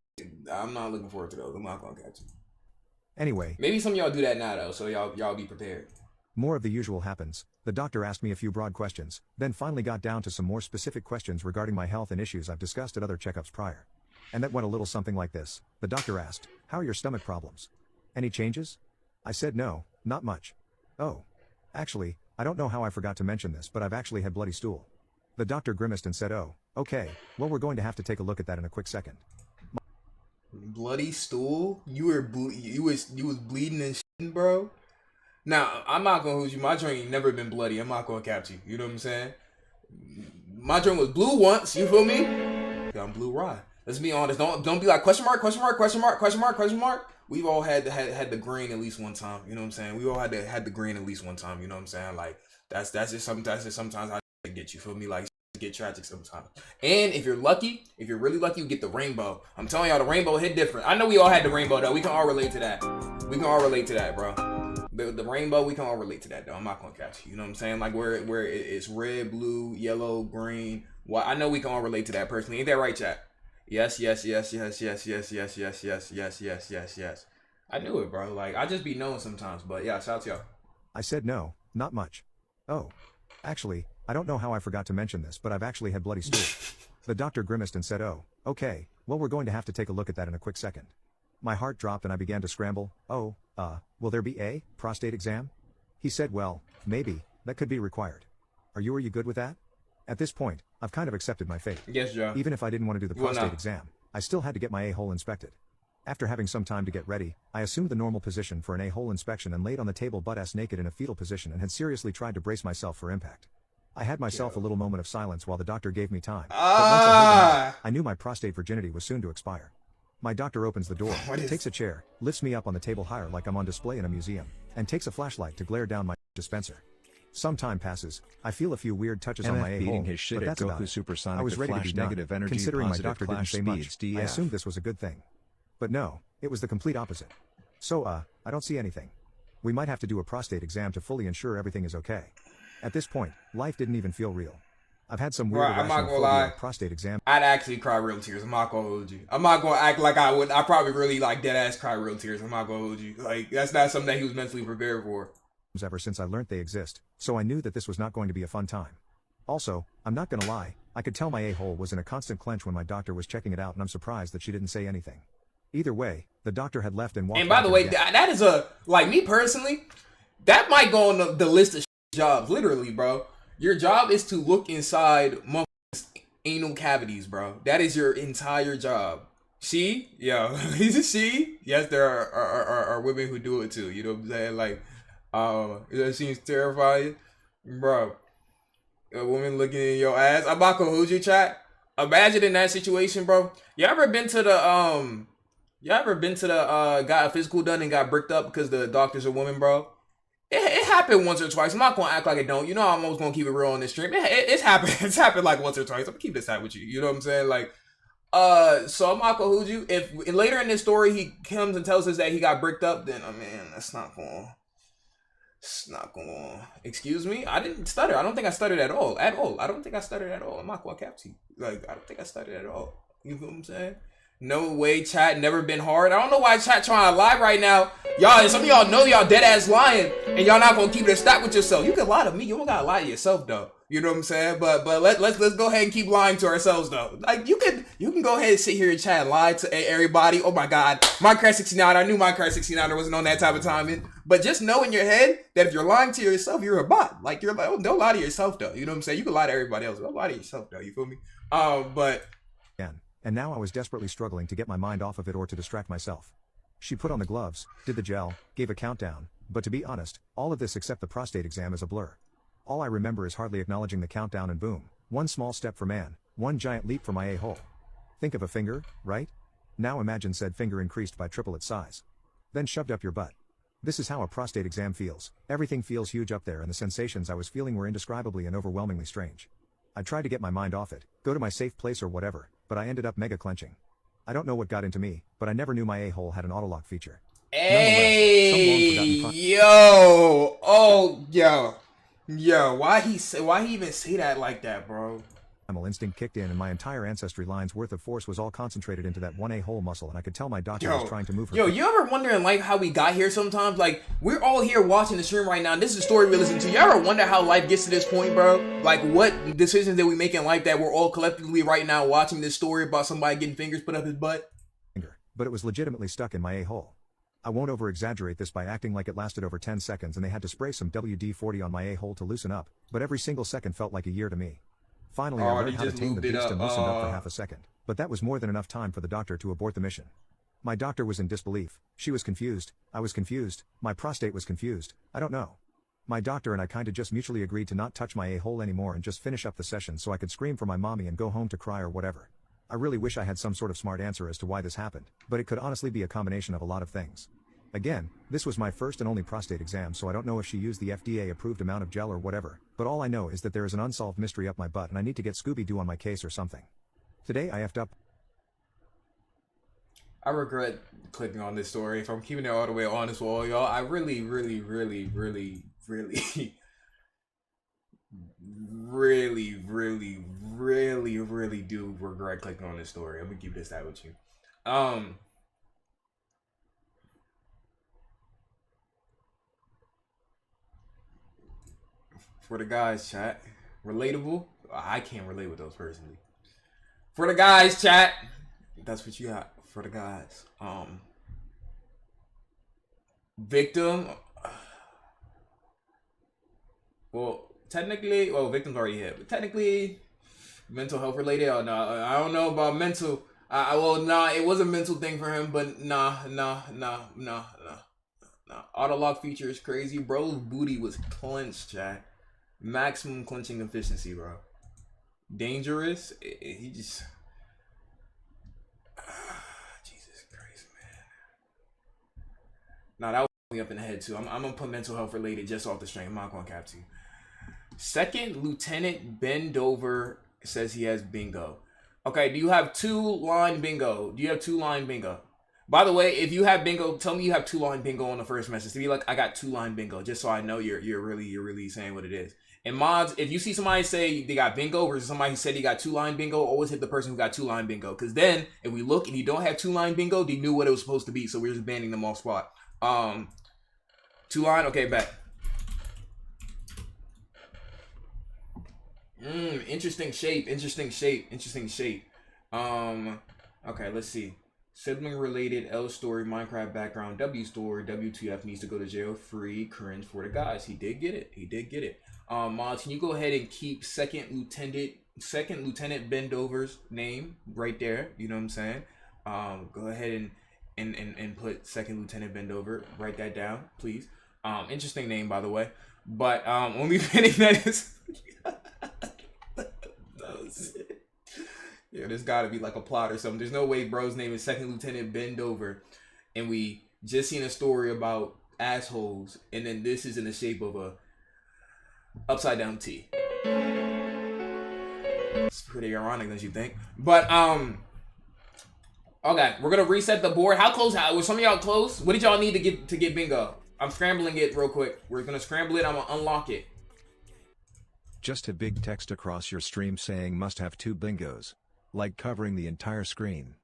I'm not looking forward to those. I'm not gonna catch you. Anyway. Maybe some of y'all do that now though, so y'all be prepared. More of the usual happens. The doctor asked me a few broad questions, then finally got down to some more specific questions regarding my health and issues I've discussed at other checkups prior. And that went a little something like this. The doctor asked, "How are your stomach problems? Any changes?" I said no, not much. "Oh. Actually, I don't know how I forgot to mention this, but I've actually had bloody stool." The doctor grimaced and said, "Oh, okay, well we're going to have to take a look at that in a quick second." Bloody stool? You was bleeding and shitting, bro? Now, I'm not gonna hold you. My drink ain't never been bloody. I'm not gonna cap you. You know what I'm saying? My drink was blue once. You feel me? I'm Blueryai. Let's be honest. Don't be like question mark, question mark, question mark, question mark, question mark. We've all had the green at least one time. You know what I'm saying? We all had the green at least one time. You know what I'm saying? Like that's just sometimes I get, you feel me? Like get tragic sometimes. And if you're lucky, if you're really lucky, you get the rainbow. I'm telling y'all, the rainbow hit different. I know we all had the rainbow though. We can all relate to that. We can all relate to that, bro. The rainbow, we can all relate to that though. I'm not gonna catch you. You know what I'm saying? Like where it's red, blue, yellow, green. Well, I know we can all relate to that personally. Ain't that right, chat? Yes, yes, yes, yes, yes, yes, yes, yes, yes, yes, yes, yes, yes. I knew it, bro. Like I just be knowing sometimes. But yeah, shout out to y'all. I said no, not much. "Oh. Actually, I don't know how I forgot to mention this, but I've actually had bloody stool." The doctor grimaced and said, "Oh, okay, well we're going to have to take a look at that in a quick second." My heart dropped and I began to scramble. "Oh, will there be a prostate exam?" He said, "Well, maybe, that could be required. Are you good with that?" At this point, I've kind of accepted my fate. Yes, Joe. Even if I didn't want to do the prostate exam, I still had to get my a-hole inspected. After having some time to get ready, I assumed the normal position for an a-hole inspection and laid on the table butt-ass naked in a fetal position and had seriously tried to brace myself for impact. I had myself a little moment of silence while the doctor gave me time. But once I knew my prostate virginity was soon to expire. My doctor opens the door, takes a chair, lifts me up on the table higher like I'm on display in a museum, and takes a flashlight to glare down my dispenser. Some time passes, I feel a few weird touches on my a-hole, but that's about it. I was ready to be done, considering my doctor didn't say much. I assumed this was a good thing. But no, it was the complete opposite. So, I don't see anything. We might have to do a prostate exam to fully ensure everything is okay. At this point, life didn't even feel real. I've had some weird irrational phobia of prostate exam. I'd actually cry real tears. I'm not gonna hold you. I'm not gonna act like I would. I probably really like dead ass cry real tears. I'm not gonna hold you. Like that's not something that he was mentally prepared for. Ever since I learned they exist, so I knew that this was not going to be a fun time. Also, I'm not gonna lie, I could tell my a-hole was in a constant clench when my doctor was checking it out, and I'm surprised that she didn't say anything. Either way, the doctor had left and walked. And by the way, that is like me personally, that might go on the list of jobs. Literally, bro. Your job is to look inside anal cavities, bro. That is your entire job. She, yes, there are women who do it too. You know what I'm saying? Like, it seems terrifying, bro. A woman looking in your ass. I'm not gonna hold you, chat. Imagine in that situation, bro. You ever been to the got a physical done and got bricked up because the doctor's a woman, bro? It happened once or twice. I'm not gonna act like it don't. You know, I'm always gonna keep it real on this stream. It's happened. It's happened like once or twice. I'm gonna keep this side with you. You know what I'm saying? Like, so I'm not gonna hold you. If later in this story he comes and tells us that he got bricked up, then that's not gonna. It's not gonna. Excuse me. I didn't stutter. I don't think I stuttered at all. I don't think I stuttered at all. I'm not gonna cap to you. Like, I don't think I stuttered at all. You know what I'm saying? No way, chat. Never been hard. I don't know why chat trying to lie right now. Y'all, some of y'all know y'all dead ass lying, and y'all not gonna keep it a stack with yourself. You can lie to me. You don't gotta lie to yourself though. You know what I'm saying? But let's go ahead and keep lying to ourselves though. Like you can go ahead and sit here and chat and lie to everybody. Oh my God, Minecraft 69. I knew Minecraft 69 wasn't on that type of timing. But just know in your head that if you're lying to yourself, you're a bot. Like you're like, oh, don't lie to yourself though. You know what I'm saying? You can lie to everybody else. Don't lie to yourself though. You feel me? But. And now I was desperately struggling to get my mind off of it or to distract myself. She put on the gloves, did the gel, gave a countdown, but to be honest, all of this except the prostate exam is a blur. All I remember is hardly acknowledging the countdown and boom, one small step for man, one giant leap for my a-hole. Think of a finger, right? Now imagine said finger increased by triple its size. Then shoved up your butt. This is how a prostate exam feels. Everything feels huge up there and the sensations I was feeling were indescribably and overwhelmingly strange. I tried to get my mind off it, go to my safe place or whatever, but I ended up mega clenching. I don't know what got into me, but I never knew my a-hole had an autolock feature. Hey, yo, oh, yo, why he even say that like that, bro? Primal instinct kicked in and my entire ancestry line's worth of force was all concentrated into that one a-hole muscle and I could tell my doctor was trying to move her. Yo, you ever wondering like how we got here sometimes? Like, we're all here watching the stream right now, and this is a story we listen to. You ever wonder how life gets to this point, bro? Like, what decisions did we make in life that we're all collectively right now watching this story about somebody getting fingers put up his butt? But it was legitimately stuck in my a-hole. I won't over-exaggerate this by acting like it lasted over 10 seconds and they had to spray some WD-40 on my a-hole to loosen up, but every single second felt like a year to me. Finally, I learned how to tame the beast and loosened up for half a second, but that was more than enough time for the doctor to abort the mission. My doctor was in disbelief, she was confused, I was confused, my prostate was confused, I don't know. My doctor and I kinda just mutually agreed to not touch my a-hole anymore and just finish up the session so I could scream for my mommy and go home to cry or whatever. I really wish I had some sort of smart answer as to why this happened, but it could honestly be a combination of a lot of things. Again, this was my first and only prostate exam, so I don't know if she used the FDA-approved amount of gel or whatever, but all I know is that there is an unsolved mystery up my butt and I need to get Scooby-Doo on my case or something. Today I effed up. I regret clicking on this story. If I'm keeping it all the way honest with all y'all, I really do regret clicking on this story. I'm gonna keep this that with you. For the guys, chat. Relatable? I can't relate with those personally. For the guys, chat. That's what you got for the guys. Victim. Well, technically, victim's already hit, but technically, mental health related. Oh no, I don't know about mental. It was a mental thing for him, but nah. Autolock feature is crazy. Bro's booty was clenched, chat. Maximum clenching efficiency, bro. Dangerous. He just. Jesus Christ, man. Nah, that was me up in the head too. I'm gonna put mental health related just off the string. I'm not gonna cap to you. Second Lieutenant Bendover says he has bingo. Okay, do you have 2-line bingo? Do you have 2-line bingo? By the way, if you have bingo, tell me you have 2-line bingo on the first message. To be like, I got 2-line bingo, just so I know you're really saying what it is. And mods, if you see somebody say they got bingo versus somebody who said he got 2-line bingo, always hit the person who got 2-line bingo. Because then, if we look and you don't have 2-line bingo, they knew what it was supposed to be. So we're just banning them off spot. 2-line, okay, bet. Interesting shape. Okay, let's see. Sibling related, L story, Minecraft background, W story, WTF needs to go to jail, free, cringe for the guys. He did get it. Mods, can you go ahead and keep Second Lieutenant Bendover's name right there? You know what I'm saying? Go ahead and put Second Lieutenant Bendover. Write that down, please. Interesting name, by the way. But only thing that is. Yeah, there's gotta be like a plot or something. There's no way bro's name is Second Lieutenant Bendover, and we just seen a story about assholes, and then this is in the shape of a upside down T. It's pretty ironic, don't you think? But okay, we're gonna reset the board. How close? Was some of y'all close? What did y'all need to get bingo? I'm scrambling it real quick. We're gonna scramble it. I'm gonna unlock it. Just a big text across your stream saying must have 2 bingos. Like covering the entire screen.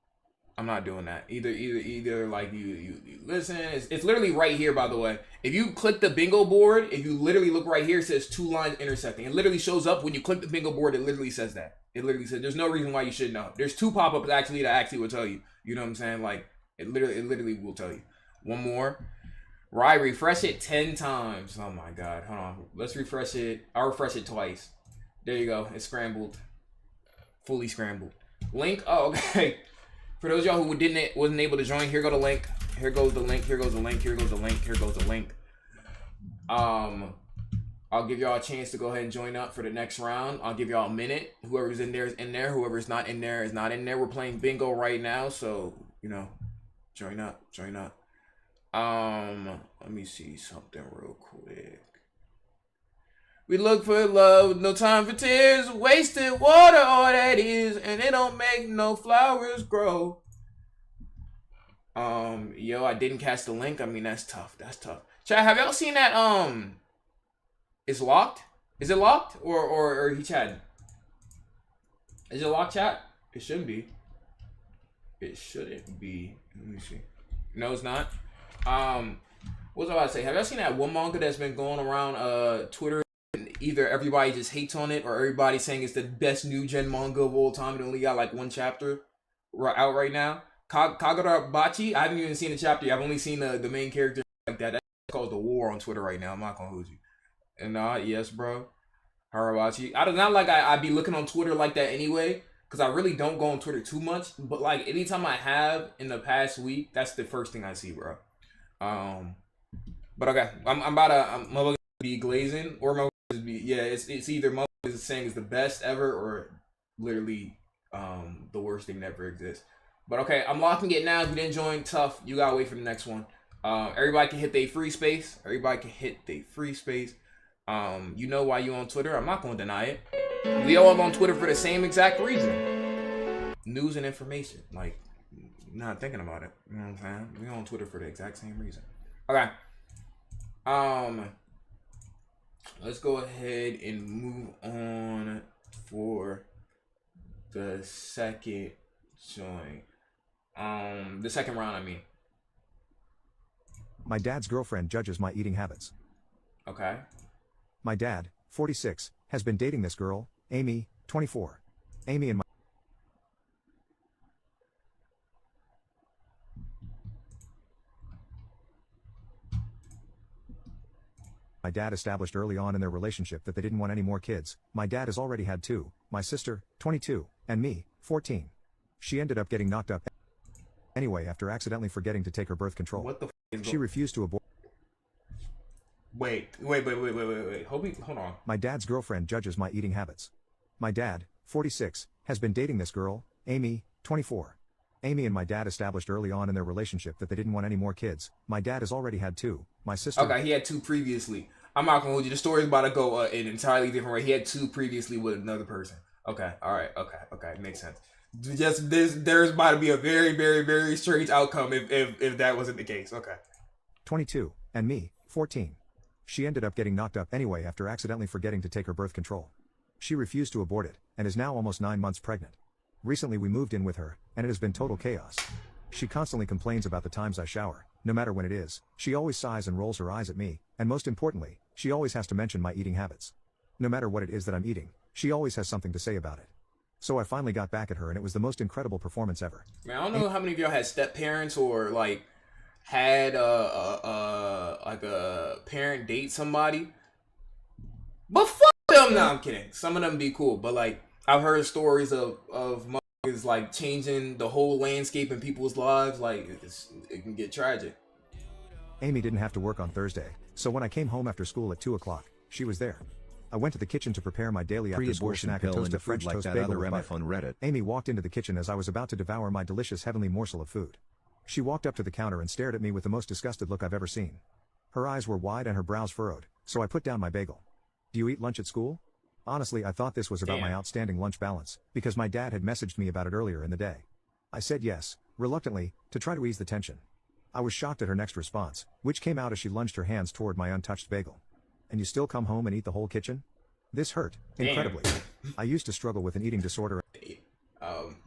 I'm not doing that. Either like you listen. It's literally right here, by the way. If you click the bingo board, if you literally look right here, it says 2 lines intersecting. It literally shows up when you click the bingo board. It literally says that. It literally says there's no reason why you should know. There's 2 pop-ups actually that actually will tell you. You know what I'm saying? Like it literally will tell you. One more. Right, refresh it 10 times. Oh my god, hold on. Let's refresh it. I'll refresh it twice. There you go. It's scrambled. Fully scrambled. Link. Oh, okay. For those of y'all who wasn't able to join, here go the link. Here goes the link. Here goes the link. Here goes the link. Here goes the link. I'll give y'all a chance to go ahead and join up for the next round. I'll give y'all a minute. Whoever's in there is in there. Whoever's not in there is not in there. We're playing bingo right now, so you know, join up. Join up. Let me see something real quick. We look for love with no time for tears. Wasted water, all that is, and it don't make no flowers grow. Yo, I didn't catch the link. I mean, that's tough. That's tough. Chat, have y'all seen that? It's locked. Is it locked or he chatting? Is it locked, chat? It shouldn't be. It shouldn't be. Let me see. No, it's not. What was I about to say? Have y'all seen that one manga that's been going around Twitter? Either everybody just hates on it or everybody saying it's the best new gen manga of all time. It only got like 1 chapter out right now. Kagura Bachi. I haven't even seen the chapter yet. I've only seen the main character like that. That's called the war on Twitter right now. I'm not gonna hold you. And yes, bro. Harabachi. Not like I be looking on Twitter like that anyway, because I really don't go on Twitter too much. But like anytime I have in the past week, that's the first thing I see, bro. But okay, I'm about to be glazing or it's either motherfuckers is saying it's the best ever or literally the worst thing that ever exists. But okay, I'm locking it now. If you didn't join, tough. You gotta wait for the next one. Everybody can hit their free space. Everybody can hit their free space. You know why you on Twitter? I'm not gonna deny it. We all on Twitter for the same exact reason. News and information. Like, not thinking about it. You know what I'm saying? We on Twitter for the exact same reason. Okay. Let's go ahead and move on for the second joint. The second round, I mean. My dad's girlfriend judges my eating habits. Okay. My dad, 46, has been dating this girl, Amy, 24. Amy and my dad established early on in their relationship that they didn't want any more kids. My dad has already had 2, my sister, 22, and me, 14. She ended up getting knocked up anyway after accidentally forgetting to take her birth control. What the f is She refused to abort. Wait. Hold on. My dad's girlfriend judges my eating habits. My dad, 46, has been dating this girl, Amy, 24. Amy and my dad established early on in their relationship that they didn't want any more kids. My dad has already had 2. My sister... Okay, he had 2 previously. I'm not gonna hold you. The story's about to go an entirely different way. He had 2 previously with another person. Okay, alright, okay, makes sense. Just there's about to be a very, very, very strange outcome if that wasn't the case. Okay. 22, and me, 14. She ended up getting knocked up anyway after accidentally forgetting to take her birth control. She refused to abort it, and is now almost 9 months pregnant. Recently we moved in with her, and it has been total chaos. She constantly complains about the times I shower, no matter when it is. She always sighs and rolls her eyes at me, and most importantly, she always has to mention my eating habits. No matter what it is that I'm eating, she always has something to say about it. So I finally got back at her and it was the most incredible performance ever. Man, I don't know how many of y'all had step parents or like had like a parent date somebody. But fuck them. No, I'm kidding. Some of them be cool, but like I've heard stories of motherfuckers like changing the whole landscape in people's lives. Like it can get tragic. Amy didn't have to work on Thursday, so when I came home after school at 2 o'clock, she was there. I went to the kitchen to prepare my daily after-school snack, a toasted French toast bagel with butter. on Reddit. Amy walked into the kitchen as I was about to devour my delicious heavenly morsel of food. She walked up to the counter and stared at me with the most disgusted look I've ever seen. Her eyes were wide and her brows furrowed, so I put down my bagel. Do you eat lunch at school? Honestly, I thought this was about my outstanding lunch balance, because my dad had messaged me about it earlier in the day. I said yes, reluctantly, to try to ease the tension. I was shocked at her next response, which came out as she lunged her hands toward my untouched bagel. And you still come home and eat the whole kitchen? This hurt, incredibly. I used to struggle with an eating disorder.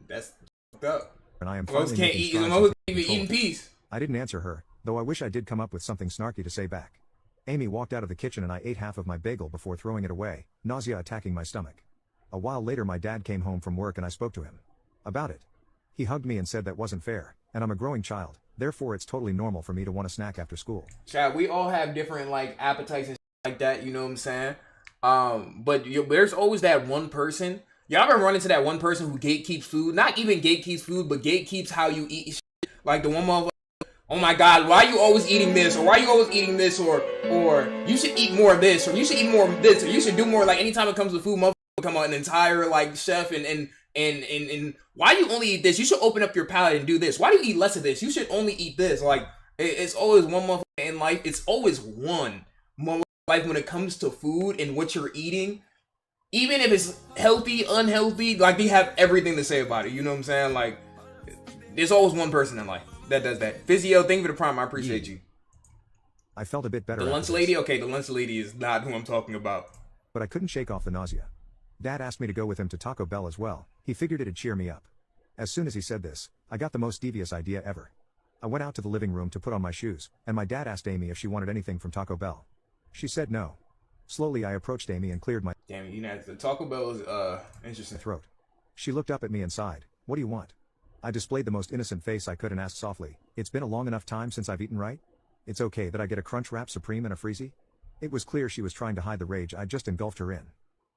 That's fucked up. and I am Most finally can't making eat. strides Most into can't even eat in control. peace. I didn't answer her, though I wish I did come up with something snarky to say back. Amy walked out of the kitchen and I ate half of my bagel before throwing it away, nausea attacking my stomach. A while later my dad came home from work and I spoke to him about it. He hugged me and said that wasn't fair, and I'm a growing child, therefore it's totally normal for me to want a snack after school. Chad, we all have different like appetites and like that, you know what I'm saying? But there's always that one person. Y'all ever run into that one person who gatekeeps food? Not even gatekeeps food, but gatekeeps how you eat shit. Like the one motherfucker, oh my god, why are you always eating this? Or why are you always eating this? Or you should eat more of this, or you should eat more of this, or you should do more. Like anytime it comes to food, motherfucker become an entire like chef and why you only eat this? You should open up your palate and do this. Why do you eat less of this? You should only eat this. Like it's always one motherfucker in life. It's always one motherfucker in life when it comes to food and what you're eating. Even if it's healthy, unhealthy, like they have everything to say about it. You know what I'm saying? Like there's always one person in life that does that. Physio, thank you for the prime. I appreciate you. I felt a bit better. The lunch lady? Okay, the lunch lady is not who I'm talking about. But I couldn't shake off the nausea. Dad asked me to go with him to Taco Bell as well. He figured it'd cheer me up. As soon as he said this, I got the most devious idea ever. I went out to the living room to put on my shoes, and my dad asked Amy if she wanted anything from Taco Bell. She said no. Slowly I approached Amy and cleared my Damn it, you know, the Taco Bell is interesting. throat. She looked up at me and sighed. What do you want? I displayed the most innocent face I could and asked softly, it's been a long enough time since I've eaten, right? It's okay that I get a Crunch Wrap Supreme and a Freezy? It was clear she was trying to hide the rage I'd just engulfed her in.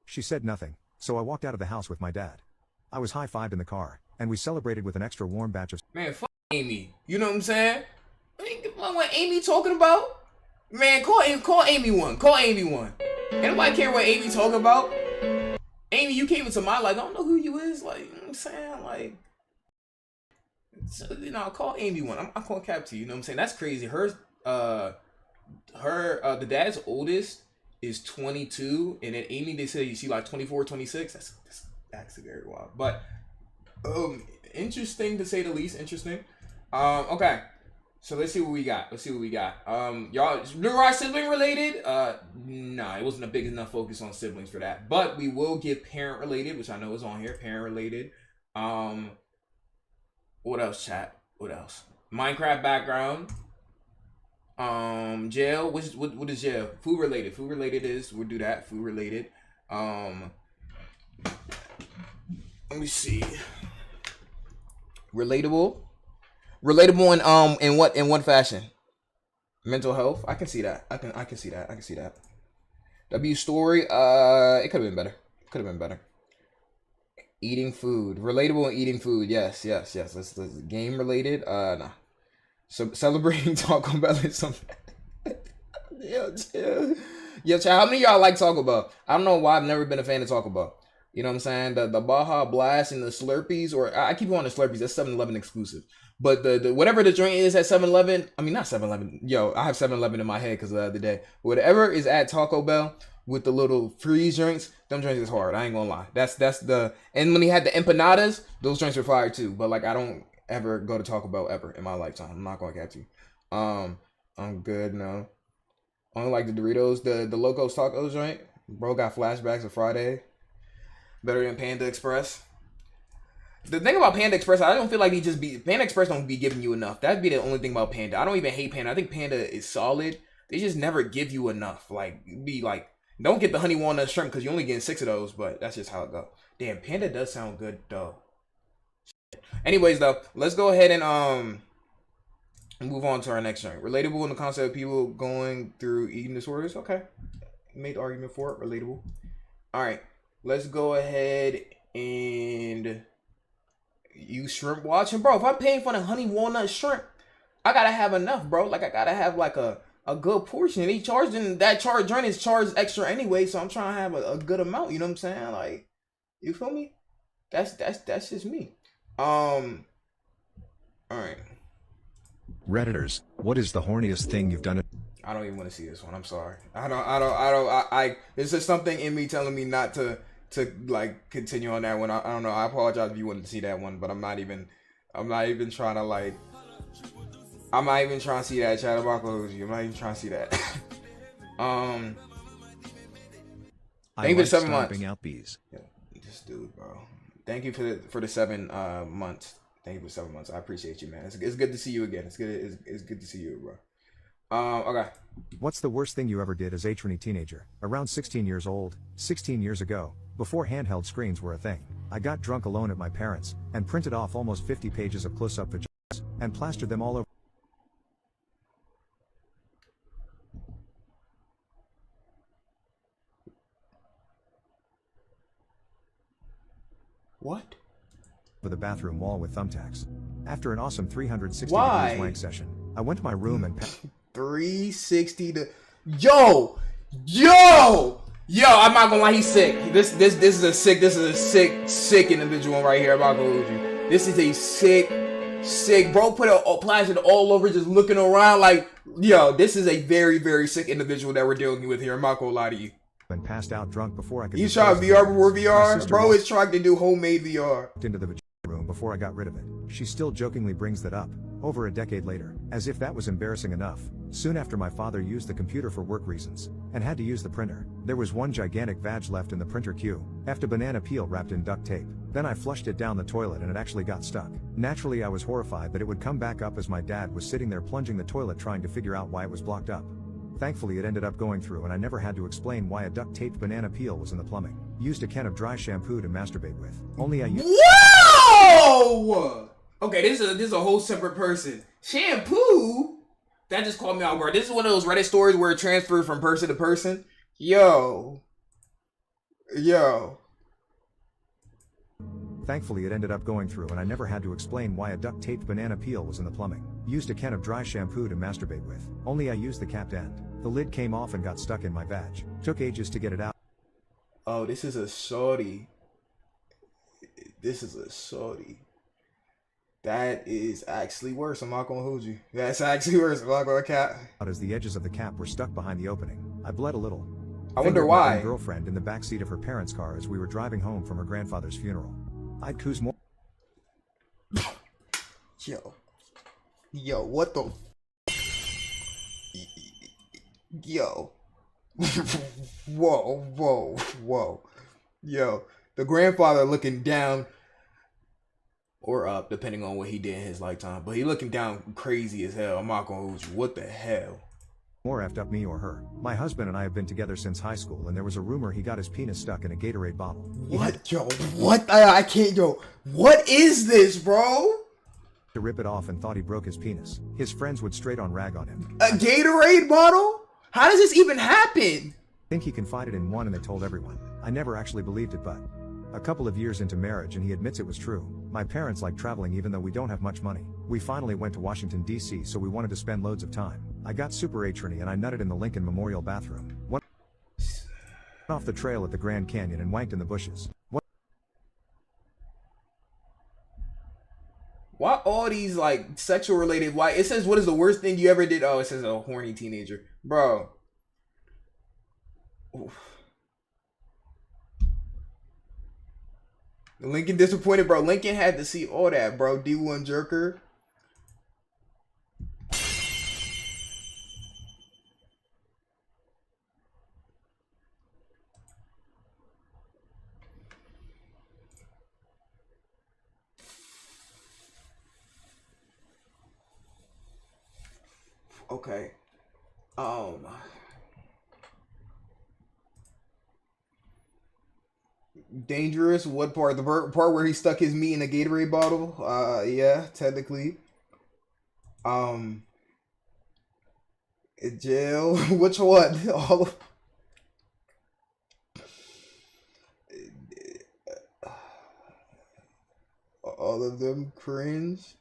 She said nothing, so I walked out of the house with my dad. I was high-fived in the car, and we celebrated with an extra warm batch of... Man, fuck Amy. You know what I'm saying? What Amy talking about? Man, call Amy one. Call Amy one. Anybody care what Amy talking about? Amy, you came into my life. I don't know who you is. Like, you know what I'm saying? Like, so, you know, call Amy one. I'm calling Cap to you. You know what I'm saying? That's crazy. The dad's oldest is 22, and then Amy, they say she like 24, 26. That's actually very wild. But interesting to say the least. Interesting. Okay. So let's see what we got. Y'all, Blueryai sibling related? Nah, it wasn't a big enough focus on siblings for that. But we will get parent related, which I know is on here. Parent related. What else, chat? What else? Minecraft background. Jail. What is jail? Food related. Food related is we'll do that. Food related. Let me see. Relatable in what fashion? Mental health. I can see that. I can see that. W story. It could have been better. Eating food. Relatable and eating food. Yes. Let's game related. Nah. So celebrating Taco Bell is something. Yo, child, how many of y'all like Taco Bell? I don't know why I've never been a fan of Taco Bell. You know what I'm saying? The Baja Blast and the Slurpees, or I keep on the Slurpees. That's 7-Eleven exclusive. But the whatever the drink is at 7-Eleven, I mean not 7-Eleven. Yo, I have 7-Eleven in my head because the other day. Whatever is at Taco Bell with the little freeze drinks, them drinks is hard. I ain't gonna lie. That's and when he had the empanadas, those drinks were fire too. But like I don't ever go to Taco Bell ever in my lifetime. I'm not gonna catch you. I'm good now. I don't like the Doritos, the Locos Tacos joint. Bro got flashbacks of Friday. Better than Panda Express. The thing about Panda Express, I don't feel like Panda Express don't be giving you enough. That'd be the only thing about Panda. I don't even hate Panda. I think Panda is solid. They just never give you enough. Like, be like, don't get the honey walnut shrimp because you're only getting 6 of those, but that's just how it goes. Damn, Panda does sound good though. Anyways, though, let's go ahead and move on to our next joint. Relatable in the concept of people going through eating disorders. Okay, made the argument for it. Relatable. All right, let's go ahead and use shrimp watching, bro. If I'm paying for the honey walnut shrimp, I gotta have enough, bro. Like I gotta have like a good portion. And that joint is charged extra anyway, so I'm trying to have a good amount. You know what I'm saying? Like, you feel me? That's just me. All right. Redditors, what is the horniest thing you've done? I don't even want to see this one. I'm sorry. It's just something in me telling me not to like continue on that one. I don't know. I apologize if you wanted to see that one, but I'm not even trying to like. I'm not even trying to see that. Chat about close you. I'm not even trying to see that. Thank you for 7 months. Out bees. Yeah, this dude, bro. Thank you for the 7 months. Thank you for 7 months. I appreciate you, man. It's good to see you again. It's good to see you, bro. Okay. What's the worst thing you ever did as a trainee teenager? Around 16 years old, 16 years ago, before handheld screens were a thing, I got drunk alone at my parents' and printed off almost 50 pages of close-up vaginas and plastered them all over. What? The bathroom wall with thumbtacks. After an awesome 360 Why? degrees wank session, I went to my room and 360 to yo. I'm not gonna lie, he's sick. This is a sick individual right here. I'm not gonna hold you. This is a sick bro. Put a plastered all over, just looking around like, yo, this is a very sick individual that we're dealing with here. I'm not gonna lie to you. and passed out drunk before I could. You tried VR before VR? Bro is trying to do homemade VR. Into the room before I got rid of it. She still jokingly brings that up, over a decade later, as if that was embarrassing enough. Soon after my father used the computer for work reasons, and had to use the printer, there was one gigantic vag left in the printer queue, after banana peel wrapped in duct tape. Then I flushed it down the toilet and it actually got stuck. Naturally I was horrified that it would come back up as my dad was sitting there plunging the toilet trying to figure out why it was blocked up. Thankfully it ended up going through and I never had to explain why a duct-taped banana peel was in the plumbing. Used a can of dry shampoo to masturbate with. Only I used— Whoa! Okay, this is a whole separate person. Shampoo? That just caught me off guard. This is one of those Reddit stories where it transfers from person to person. Yo. Thankfully it ended up going through and I never had to explain why a duct-taped banana peel was in the plumbing. Used a can of dry shampoo to masturbate with. Only I used the capped end. The lid came off and got stuck in my vag. Took ages to get it out. Oh, this is a shorty. That is actually worse. I'm not gonna hold you. That's actually worse. I'm not gonna cap. As the edges of the cap were stuck behind the opening. I bled a little. I wonder Fingered why. my girlfriend in the backseat of her parents' car as we were driving home from her grandfather's funeral. I'd coos more. Yo, what the? Yo. Whoa. Yo, the grandfather looking down or up, depending on what he did in his lifetime. But he looking down crazy as hell. I'm not gonna hold you. What the hell? More effed up me or her. My husband and I have been together since high school and there was a rumor he got his penis stuck in a Gatorade bottle. What? Yo, what? I can't, yo. What is this, bro? To rip it off and thought he broke his penis. His friends would straight on rag on him. A Gatorade bottle? How does this even happen? I think he confided in one and they told everyone. I never actually believed it, but a couple of years into marriage and he admits it was true. My parents like traveling even though we don't have much money. We finally went to Washington, D.C. so we wanted to spend loads of time. I got super atrony and I nutted in the Lincoln Memorial bathroom. Went off the trail at the Grand Canyon and wanked in the bushes. Why all these like sexual related? Why it says what is the worst thing you ever did? Oh, it says a horny teenager, bro. Oof. Lincoln disappointed, bro. Lincoln had to see all that, bro. D1 jerker. Okay. Dangerous. What part? The part where he stuck his meat in a Gatorade bottle? Yeah, technically. Jail. Which one? All of them cringe.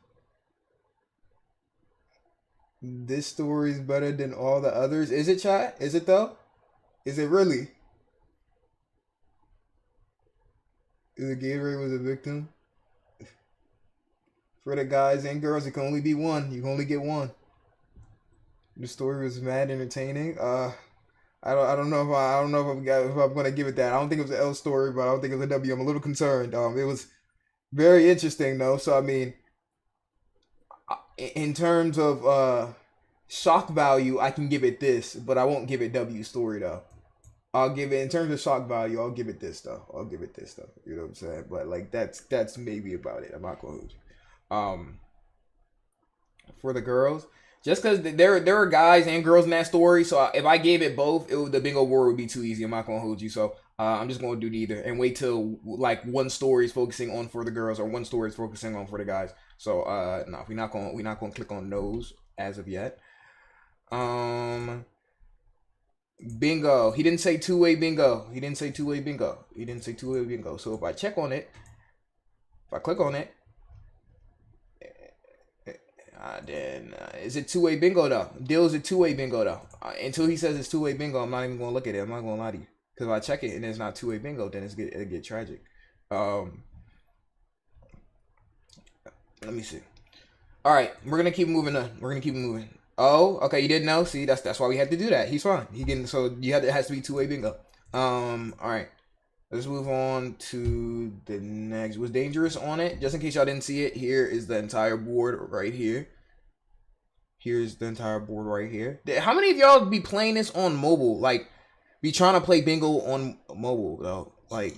This story is better than all the others. Is it, chat? Is it though? Is it really? The Gatorade was a victim. For the guys and girls, it can only be one. You can only get one. The story was mad entertaining. I don't know if I'm gonna give it that. I don't think it was an L story, but I don't think it was a W. I'm a little concerned. It was very interesting though. So I mean, in terms of shock value, I can give it this, but I won't give it W story though. I'll give it, in terms of shock value, I'll give it this though. You know what I'm saying? But like that's maybe about it. I'm not gonna hold you. Um, for the girls, just because there are guys and girls in that story. So if I gave it both, the bingo board would be too easy. I'm not gonna hold you. So I'm just gonna do neither and wait till like one story is focusing on for the girls or one story is focusing on for the guys. So no, we're not gonna click on those as of yet. Bingo. He didn't say two-way bingo. He didn't say two-way bingo. He didn't say two-way bingo. So if I check on it, if I click on it, then is it two-way bingo though? Deal is a two-way bingo though. Until he says it's two-way bingo, I'm not even gonna look at it. I'm not gonna lie to you. Because if I check it and it's not two-way bingo, then it'll get tragic. Let me see. All right, we're gonna keep moving on. We're gonna keep moving. Oh, okay, you didn't know. See, that's why we had to do that. He's fine. So it has to be two-way bingo. All right. Let's move on to the next. Was dangerous on it? Just in case y'all didn't see it, here is the entire board right here. Here's the entire board right here. How many of y'all be playing this on mobile? Like, be trying to play bingo on mobile though? Like,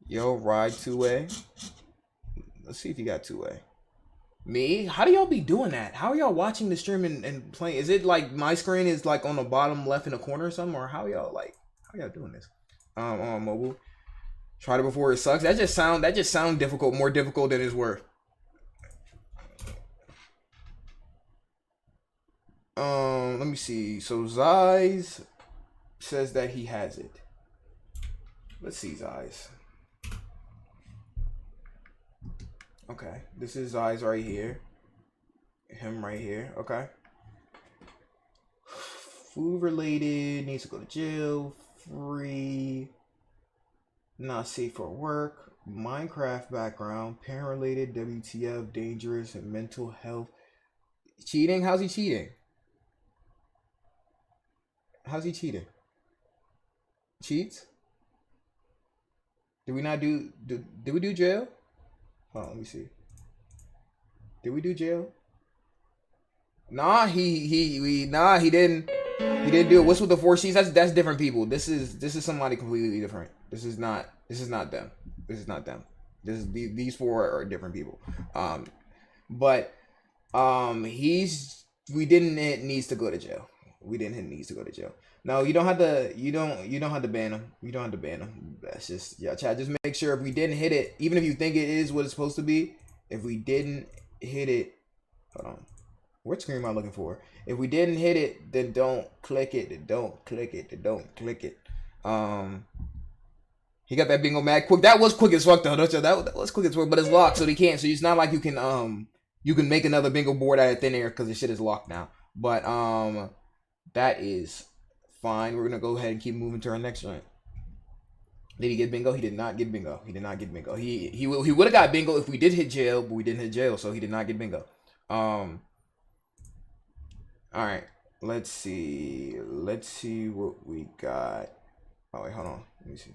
yo, ride two-way. Let's see if you got two-way. Me? How do y'all be doing that? How are y'all watching the stream and playing? Is it like my screen is like on the bottom left in the corner or something? Or how y'all doing this? On mobile. Tried it before, it sucks. That just sound difficult, more difficult than it's worth. Let me see. So Zeiss says that he has it. Let's see Zeiss. Okay, this is Zeiss right here. Him right here. Okay. Food related, needs to go to jail. Free, not safe for work. Minecraft background. Parent related, WTF, dangerous, and mental health. Cheating? How's he cheating? How's he cheating? Cheats? Did we not do? Did we do jail? Oh, let me see. Did we do jail? Nah, he didn't. He didn't do it. What's with the 4 sheets? That's different people. This is somebody completely different. This is not them. These 4 are different people. We didn't hit needs to go to jail. We didn't hit needs to go to jail. No, you don't have to ban him. You don't have to ban him. That's just, yeah, chat. Just make sure if we didn't hit it, even if you think it is what it's supposed to be, if we didn't hit it, hold on. What screen am I looking for? If we didn't hit it, then don't click it. Then don't click it. Then don't click it. He got that bingo mad quick. That was quick as fuck though. That was quick as fuck, but it's locked, so they can't. So it's not like you can make another bingo board out of thin air because the shit is locked now. But that is fine. We're gonna go ahead and keep moving to our next one. Did he get bingo? He did not get bingo. He did not get bingo. He would have got bingo if we did hit jail, but we didn't hit jail, so he did not get bingo. All right, let's see what we got. Oh wait, hold on. Let me see.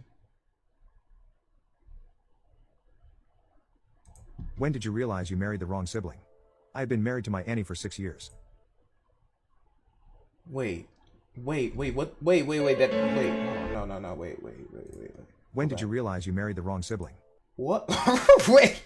When did you realize you married the wrong sibling? I had been married to my Annie for 6 years. Wait. No. Wait. When did you realize you married the wrong sibling? What? Wait.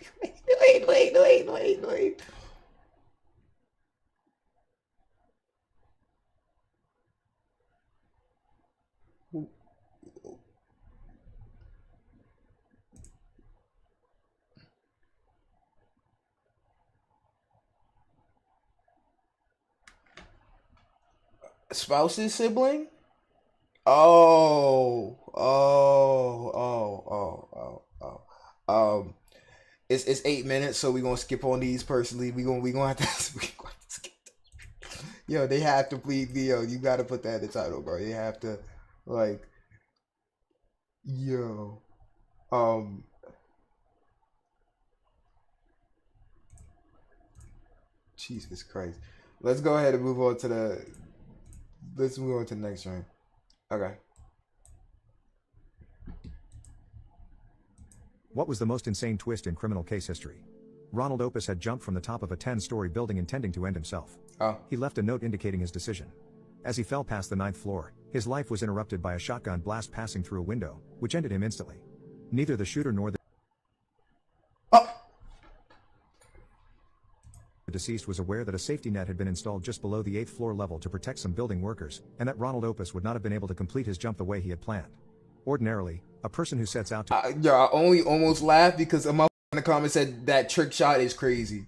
Spouse's sibling? Oh. It's 8 minutes, so we're gonna skip on these personally. We gonna have to skip. Yo, they have to plead. Yo, you gotta put that in the title, bro. You have to, like, yo, Jesus Christ. Let's go ahead and move on to the. Let's move on to the next one. Okay. What was the most insane twist in criminal case history? Ronald Opus had jumped from the top of a 10-story building intending to end himself. Oh. He left a note indicating his decision. As he fell past the 9th floor, his life was interrupted by a shotgun blast passing through a window, which ended him instantly. Neither the shooter nor the... Oh! The deceased was aware that a safety net had been installed just below the 8th floor level to protect some building workers, and that Ronald Opus would not have been able to complete his jump the way he had planned. Ordinarily, a person who sets out to I only almost laughed because a motherfucker in the comments said that trick shot is crazy.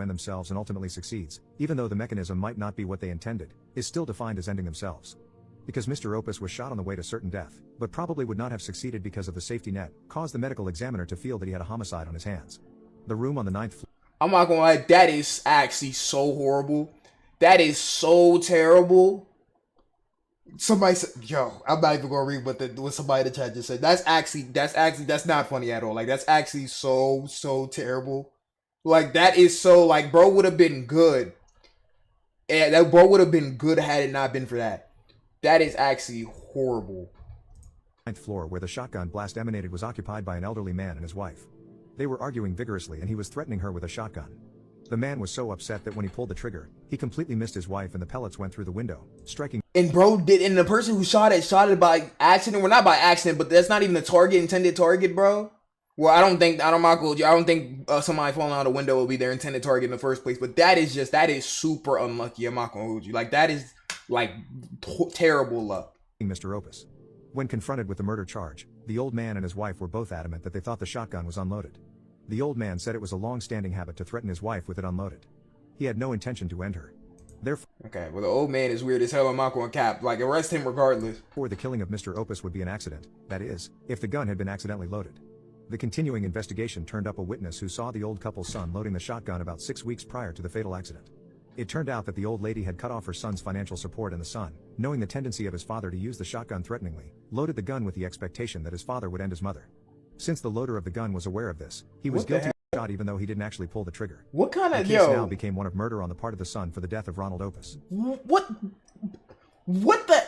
end themselves and ultimately succeeds, even though the mechanism might not be what they intended, is still defined as ending themselves. Because Mr. Opus was shot on the way to certain death, but probably would not have succeeded because of the safety net, caused the medical examiner to feel that he had a homicide on his hands. The room on the 9th floor. I'm not gonna lie, that is actually so horrible. That is so terrible. Somebody said, yo, I'm not even gonna read what somebody in the chat just said. That's not funny at all. Like, that's actually so terrible. Like, that is so, like, bro would have been good. And that bro would have been good had it not been for that. That is actually horrible. 9th floor where the shotgun blast emanated was occupied by an elderly man and his wife. They were arguing vigorously and he was threatening her with a shotgun. The man was so upset that when he pulled the trigger, he completely missed his wife and the pellets went through the window, striking. And bro did, and the person who shot it by accident. Well, not by accident, but that's not even the intended target, bro. Well, I don't think somebody falling out a window will be their intended target in the first place. But that is super unlucky. I'm not gonna hold you. Like, that is like terrible luck. Mr. Opus. When confronted with the murder charge, the old man and his wife were both adamant that they thought the shotgun was unloaded. The old man said it was a long-standing habit to threaten his wife with it unloaded. He had no intention to end her. Therefore, okay, well, the old man is weird as hell. I'm not going to cap. Like, arrest him regardless. the killing of Mr. Opus would be an accident, that is, if the gun had been accidentally loaded. The continuing investigation turned up a witness who saw the old couple's son loading the shotgun about 6 weeks prior to the fatal accident. It turned out that the old lady had cut off her son's financial support, and the son, knowing the tendency of his father to use the shotgun threateningly, loaded the gun with the expectation that his father would end his mother. Since the loader of the gun was aware of this, he was guilty of the shot even though he didn't actually pull the trigger. What kind of, the case now became one of murder on the part of the son for the death of Ronald Opus. What the?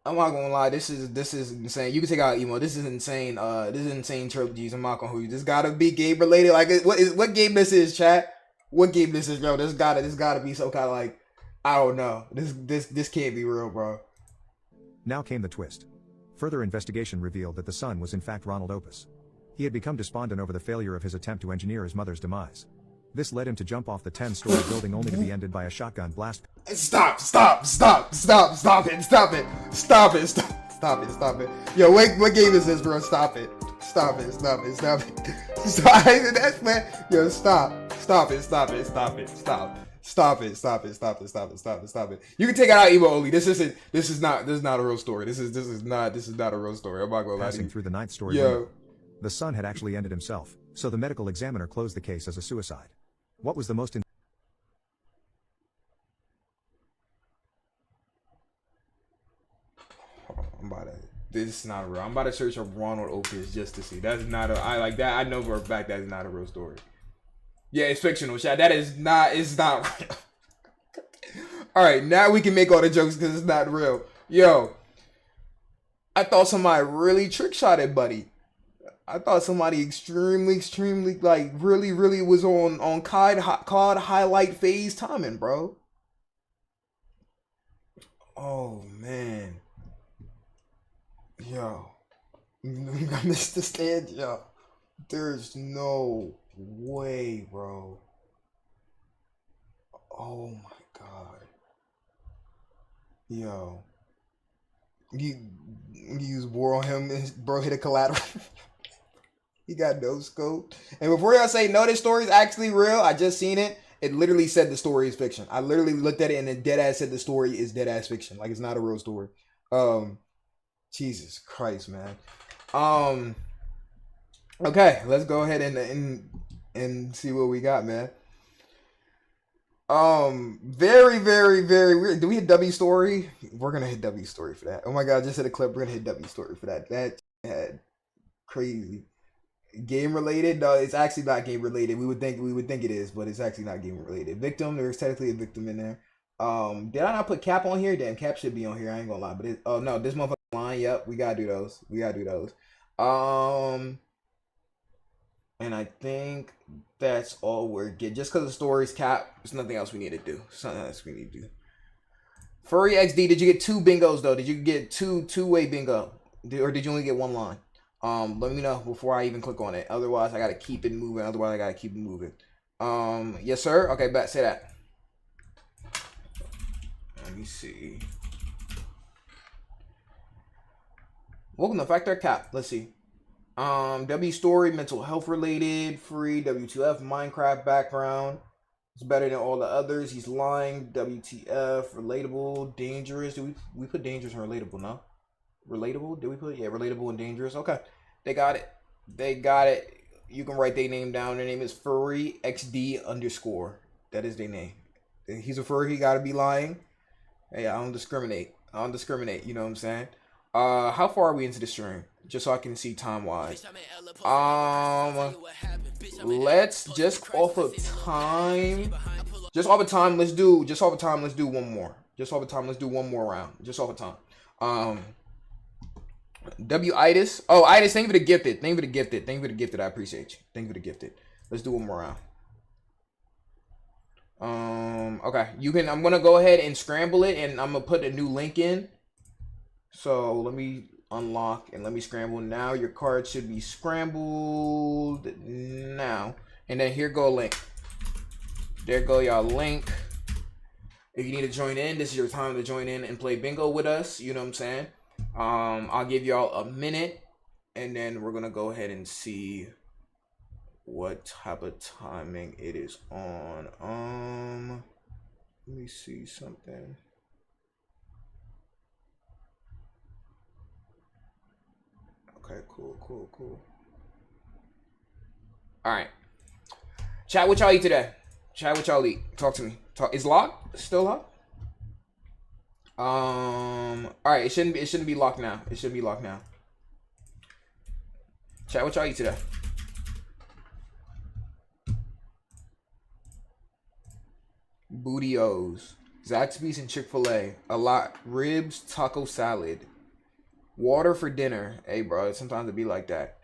I'm not gonna lie, this is insane. You can take out emo. This is insane. This is insane trilogies. I'm not gonna hold you. This gotta be game related. Like, what game this is, chat? What game this is, bro? This gotta be some kind of, like, I don't know. This can't be real, bro. Now came the twist. Further investigation revealed that the son was in fact Ronald Opus. He had become despondent over the failure of his attempt to engineer his mother's demise. This led him to jump off the 10-story building only to be ended by a shotgun blast. Stop it. Yo, what game is this, bro? Stop it. That's, man. Yo, stop it. You can take it out emo only. This is not a real story. This is not a real story. I'm not gonna lie to Passing you. through the 9th story. Yo. The son had actually ended himself, so the medical examiner closed the case as a suicide. What was the most This is not real. I'm about to search up Ronald Opus just to see. That's not a. I like that. I know for a fact that is not a real story. Yeah, it's fictional, chat. That is not. It's not real. All right, now we can make all the jokes because it's not real. Yo, I thought somebody really trick shotted Buddy. I thought somebody extremely, like, really was on COD highlight phase timing, bro. Oh, man. Yo. I missed the stand, yo. There's no way, bro. Oh, my God. Yo. You use war on him and bro hit a collateral. He got no scope. And before y'all say, no, this story is actually real, I just seen it. It literally said the story is fiction. I literally looked at it and it dead ass said the story is dead ass fiction. Like, it's not a real story. Jesus Christ, man. Okay, let's go ahead and see what we got, man. Very weird. Do we hit W story? We're gonna hit W story for that. Oh my God, I just hit a clip. We're gonna hit W story for that. That had crazy. Game related? No, it's actually not game related. We would think it is, but it's actually not game related. Victim, there's technically a victim in there. Did I not put Cap on here? Damn, Cap should be on here. I ain't gonna lie, but oh no, this motherfucker line. Yep, we gotta do those. And I think that's all we're getting. Just because the story's Cap, there's nothing else we need to do. Furry XD, did you get 2 bingos though? Did you get two-way bingo, or did you only get 1 line? Let me know before I even click on it. Otherwise, I gotta keep it moving. Yes, sir. Okay, bet. Say that. Let me see. Welcome to Factor Cap. Let's see. W story, mental health related, free, W2F, Minecraft background. It's better than all the others. He's lying. WTF, relatable, dangerous. Do we put dangerous and relatable? No. Relatable? Did we put, yeah, relatable and dangerous? Okay. They got it. They got it. You can write their name down. Their name is furry XD_. That is their name. He's a furry, he gotta be lying. Hey, I don't discriminate. You know what I'm saying? How far are we into the stream? Just so I can see time wise. Let's just off of time. Let's do one more. Let's do one more round. Just off of time. Itis. Oh, Itis, thank you for the gifted. I appreciate you. Thank you for the gifted. Let's do one more round. Okay. I'm gonna go ahead and scramble it, and I'm gonna put a new link in. So let me unlock and let me scramble now. Your card should be scrambled now. And then here go link. There go y'all link. If you need to join in, this is your time to join in and play bingo with us. You know what I'm saying? I'll give y'all a minute, and then we're gonna go ahead and see what type of timing it is on. Let me see something. Okay, cool. All right. Chat, what y'all eat today? Talk to me. Is locked? Still locked? All right. It shouldn't be locked now. Chat, what y'all eat today? Booty-O's, Zaxby's and Chick-fil-A. A lot. Ribs, taco salad. Water for dinner. Hey, bro, sometimes it be like that.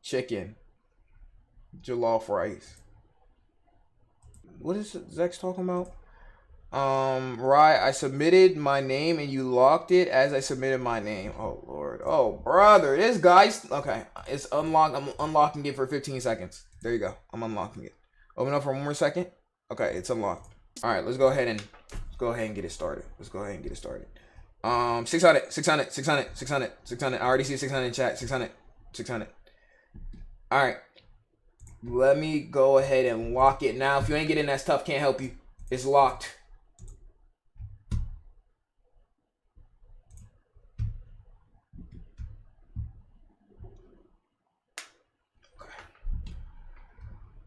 Chicken. Jollof rice. What is Zex talking about? Right, I submitted my name and you locked it as I submitted my name. Oh, Lord. Oh, brother. This guy's... Okay, it's unlocked. I'm unlocking it for 15 seconds. There you go. I'm unlocking it. Open up for one more second. Okay, it's unlocked. All right, let's go ahead and get it started. 600. I already see 600 in chat. 600. All right. Let me go ahead and lock it now. If you ain't getting that stuff, can't help you. It's locked.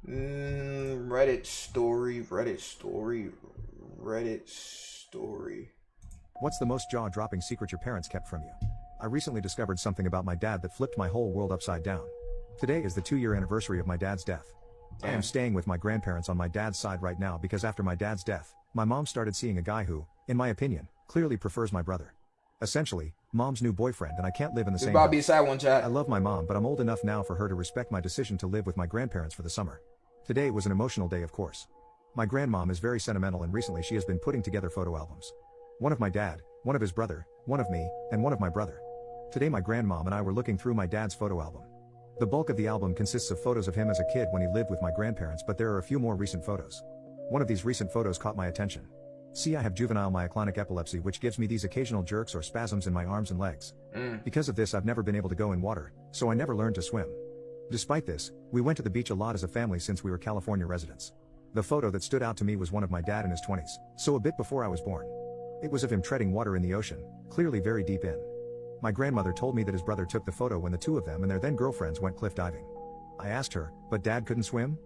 Reddit story. What's the most jaw-dropping secret your parents kept from you? I recently discovered something about my dad that flipped my whole world upside down. Today is the 2-year anniversary of my dad's death. I am staying with my grandparents on my dad's side right now because after my dad's death, my mom started seeing a guy who, in my opinion, clearly prefers my brother. Essentially, mom's new boyfriend, and I can't live in the same house. Bobby side one chat. I love my mom, but I'm old enough now for her to respect my decision to live with my grandparents for the summer. Today was an emotional day, of course. My grandmom is very sentimental, and recently she has been putting together photo albums. One of my dad, one of his brother, one of me, and one of my brother. Today my grandmom and I were looking through my dad's photo album. The bulk of the album consists of photos of him as a kid when he lived with my grandparents, but there are a few more recent photos. One of these recent photos caught my attention. See, I have juvenile myoclonic epilepsy, which gives me these occasional jerks or spasms in my arms and legs. Because of this, I've never been able to go in water, so I never learned to swim. Despite this, we went to the beach a lot as a family since we were California residents. The photo that stood out to me was one of my dad in his 20s, so a bit before I was born. It was of him treading water in the ocean, clearly very deep in. My grandmother told me that his brother took the photo when the two of them and their then girlfriends went cliff diving. I asked her, but Dad couldn't swim?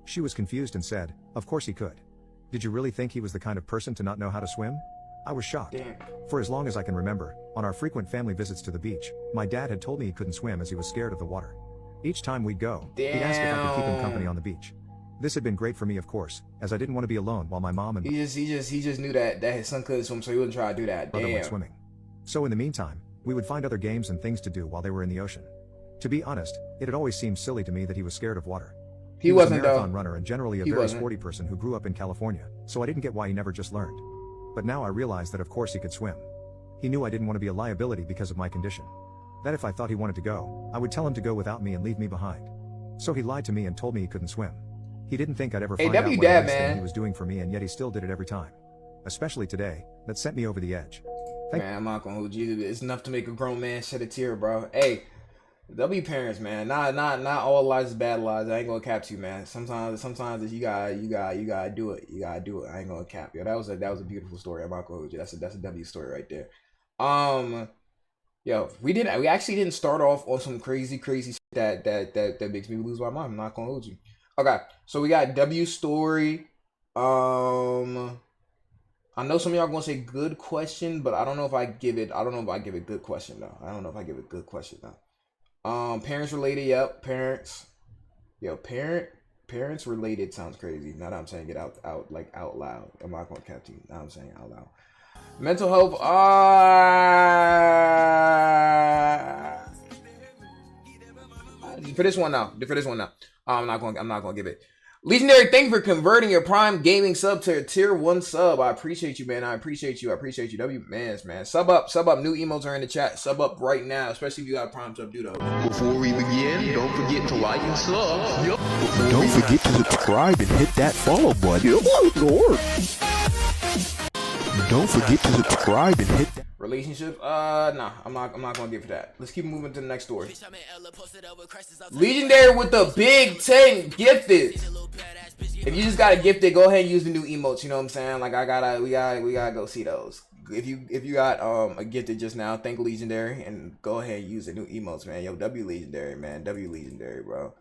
She was confused and said, of course he could. Did you really think he was the kind of person to not know how to swim? I was shocked. Damn. For as long as I can remember, on our frequent family visits to the beach, my dad had told me he couldn't swim as he was scared of the water. Each time we'd go, he'd ask if I could keep him company on the beach. This had been great for me, of course, as I didn't want to be alone while my mom and he just knew that his son couldn't swim, so he wouldn't try to do that. brother went swimming. So in the meantime, we would find other games and things to do while they were in the ocean. To be honest, it had always seemed silly to me that he was scared of water. He was a marathon runner and generally a very sporty person who grew up in California, so I didn't get why he never just learned. But now I realize that of course he could swim. He knew I didn't want to be a liability because of my condition. That if I thought he wanted to go, I would tell him to go without me and leave me behind. So he lied to me and told me he couldn't swim. He didn't think I'd ever Hey, find out W what a dad, nice thing man. he was doing for me, and yet he still did it every time. Especially today, that sent me over the edge. Man, I'm not gonna hold you. It's enough to make a grown man shed a tear, bro. Hey, W parents, man. Not all lies is bad lies. I ain't gonna cap to you, man. Sometimes you gotta do it. You gotta do it. I ain't gonna cap. Yo, that was a beautiful story. I'm not gonna hold you. That's a W story right there. Yo, we actually didn't start off on some crazy shit that makes me lose my mind. I'm not gonna hold you. Okay, so we got W story. I know some of y'all gonna say good question, but I don't know if I give it good question though. Parents related, yep, parents. Yo, parents related sounds crazy. Now that I'm saying it out loud. I'm not gonna cap to you. Now I'm saying it out loud. Mental health, for this one now. I'm not gonna give it. Legendary, thank you for converting your Prime Gaming sub to a tier 1 sub. I appreciate you, man. I appreciate you. W mans, man. Sub up. New emotes are in the chat. Sub up right now, especially if you got a Prime sub, do those. Before we begin, don't forget to like and sub. Yep. Don't forget to subscribe and hit that follow button. Don't forget to subscribe and hit that. Relationships? Nah, I'm not gonna give it that. Let's keep moving to the next story. Legendary with the big 10 gifted. If you just got a gifted, go ahead and use the new emotes. You know what I'm saying? Like we gotta go see those. If you got a gifted just now, thank Legendary and go ahead and use the new emotes, man. Yo, W Legendary, man. W Legendary, bro.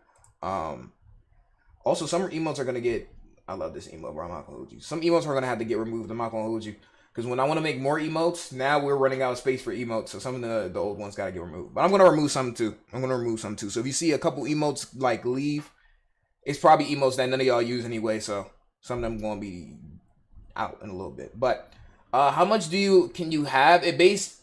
Also, some emotes are gonna get. I love this emote, bro. I'm not gonna hold you. Some emotes are gonna have to get removed. I'm not gonna hold you. Because when I want to make more emotes, now we're running out of space for emotes. So some of the old ones got to get removed. But I'm going to remove some too. So if you see a couple emotes like leave, it's probably emotes that none of y'all use anyway. So some of them going to be out in a little bit. But how much can you have? They base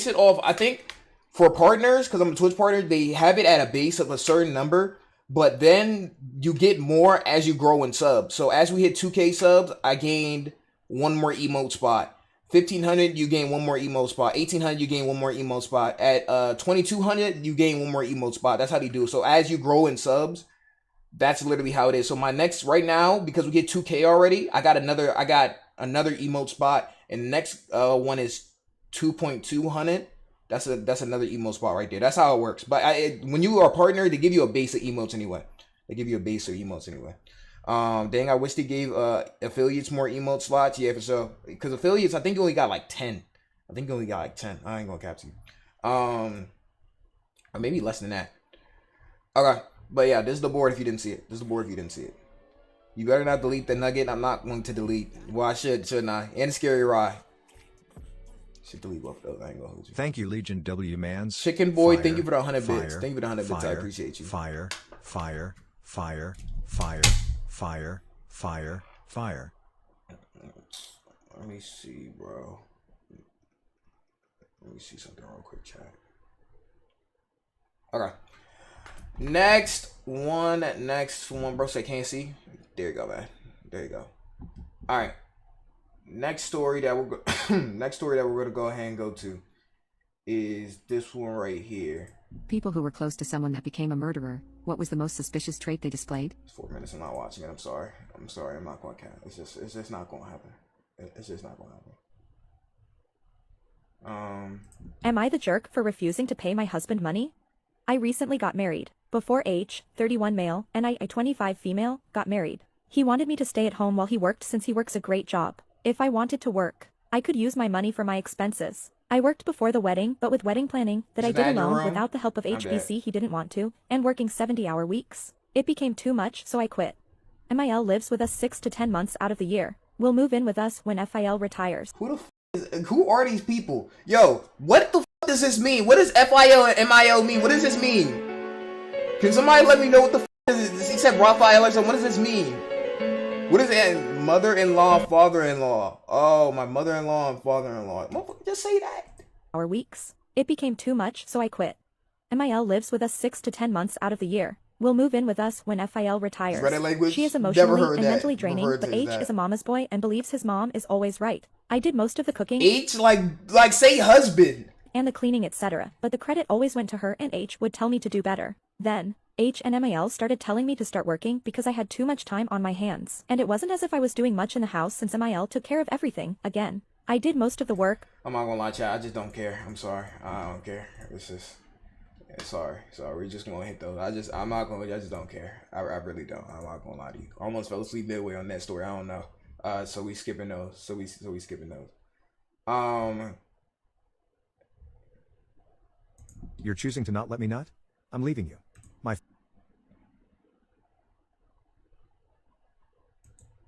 it off, I think, for partners, because I'm a Twitch partner, they have it at a base of a certain number. But then you get more as you grow in subs. So as we hit 2K subs, I gained one more emote spot. 1500, you gain one more emote spot. 1800, you gain one more emote spot. At 2200, you gain one more emote spot. That's how they do. So as you grow in subs, that's literally how it is. So my next right now, because we get 2K already, I got another emote spot, and the next one is 2.200. That's another emote spot right there. That's how it works. But when you are a partner, they give you a base of emotes anyway. Dang, I wish they gave affiliates more emote slots. Yeah, for sure. Because affiliates, I think you only got like 10. I ain't gonna cap to you. Or maybe less than that. Okay. But yeah, this is the board if you didn't see it. You better not delete the nugget. I'm not going to delete. Well, I shouldn't I? And Scary Rye. Should delete both of those. I ain't gonna hold you. Thank you, Legion W Mans. Chicken Boy, Fire, thank you for the 100 bits. fire, Thank you for the 100 bits. I fire, appreciate you. Fire. Let me see, bro. Let me see something real quick, chat. Okay. Next one, bro. Say can't see. There you go, man. There you go. All right. Next story that we're gonna go ahead and go to is this one right here. People who were close to someone that became a murderer, what was the most suspicious trait they displayed? It's 4 minutes. I'm not watching it. I'm sorry. I'm not gonna count. It's just not gonna happen. It's just not gonna happen. Am I the jerk for refusing to pay my husband money? I recently got married. Before age 31 male and I 25 female got married. He wanted me to stay at home while he worked since he works a great job. If I wanted to work, I could use my money for my expenses. I worked before the wedding, but with wedding planning that I did alone without the help of HBC he didn't want to, and working 70-hour weeks. It became too much, so I quit. MIL lives with us 6 to 10 months out of the year. Will move in with us when FIL retires. Who are these people? Yo, what the does this mean? What does FIL and MIL mean? What does this mean? Can somebody let me know what the is this? He said Raphael or something. What does this mean? What is it? Mother-in-law, father-in-law. Oh, my mother-in-law and father-in-law. Just say that. Our weeks. It became too much, so I quit. MIL lives with us 6 to 10 months out of the year. Will move in with us when FIL retires. She is emotionally and mentally draining, but H is a mama's boy and believes his mom is always right. I did most of the cooking. H like say husband. And the cleaning, etc. But the credit always went to her, and H would tell me to do better. Then, H and MIL started telling me to start working because I had too much time on my hands. And it wasn't as if I was doing much in the house since MIL took care of everything, again. I did most of the work. I'm not gonna lie, chat. I just don't care. I'm sorry. I don't care. It's just, yeah, sorry. We're just gonna hit those. I just don't care. I really don't. I'm not gonna lie to you. I almost fell asleep midway on that story. I don't know. So we skipping those. So we skipping those. You're choosing to not let me nut? I'm leaving you. My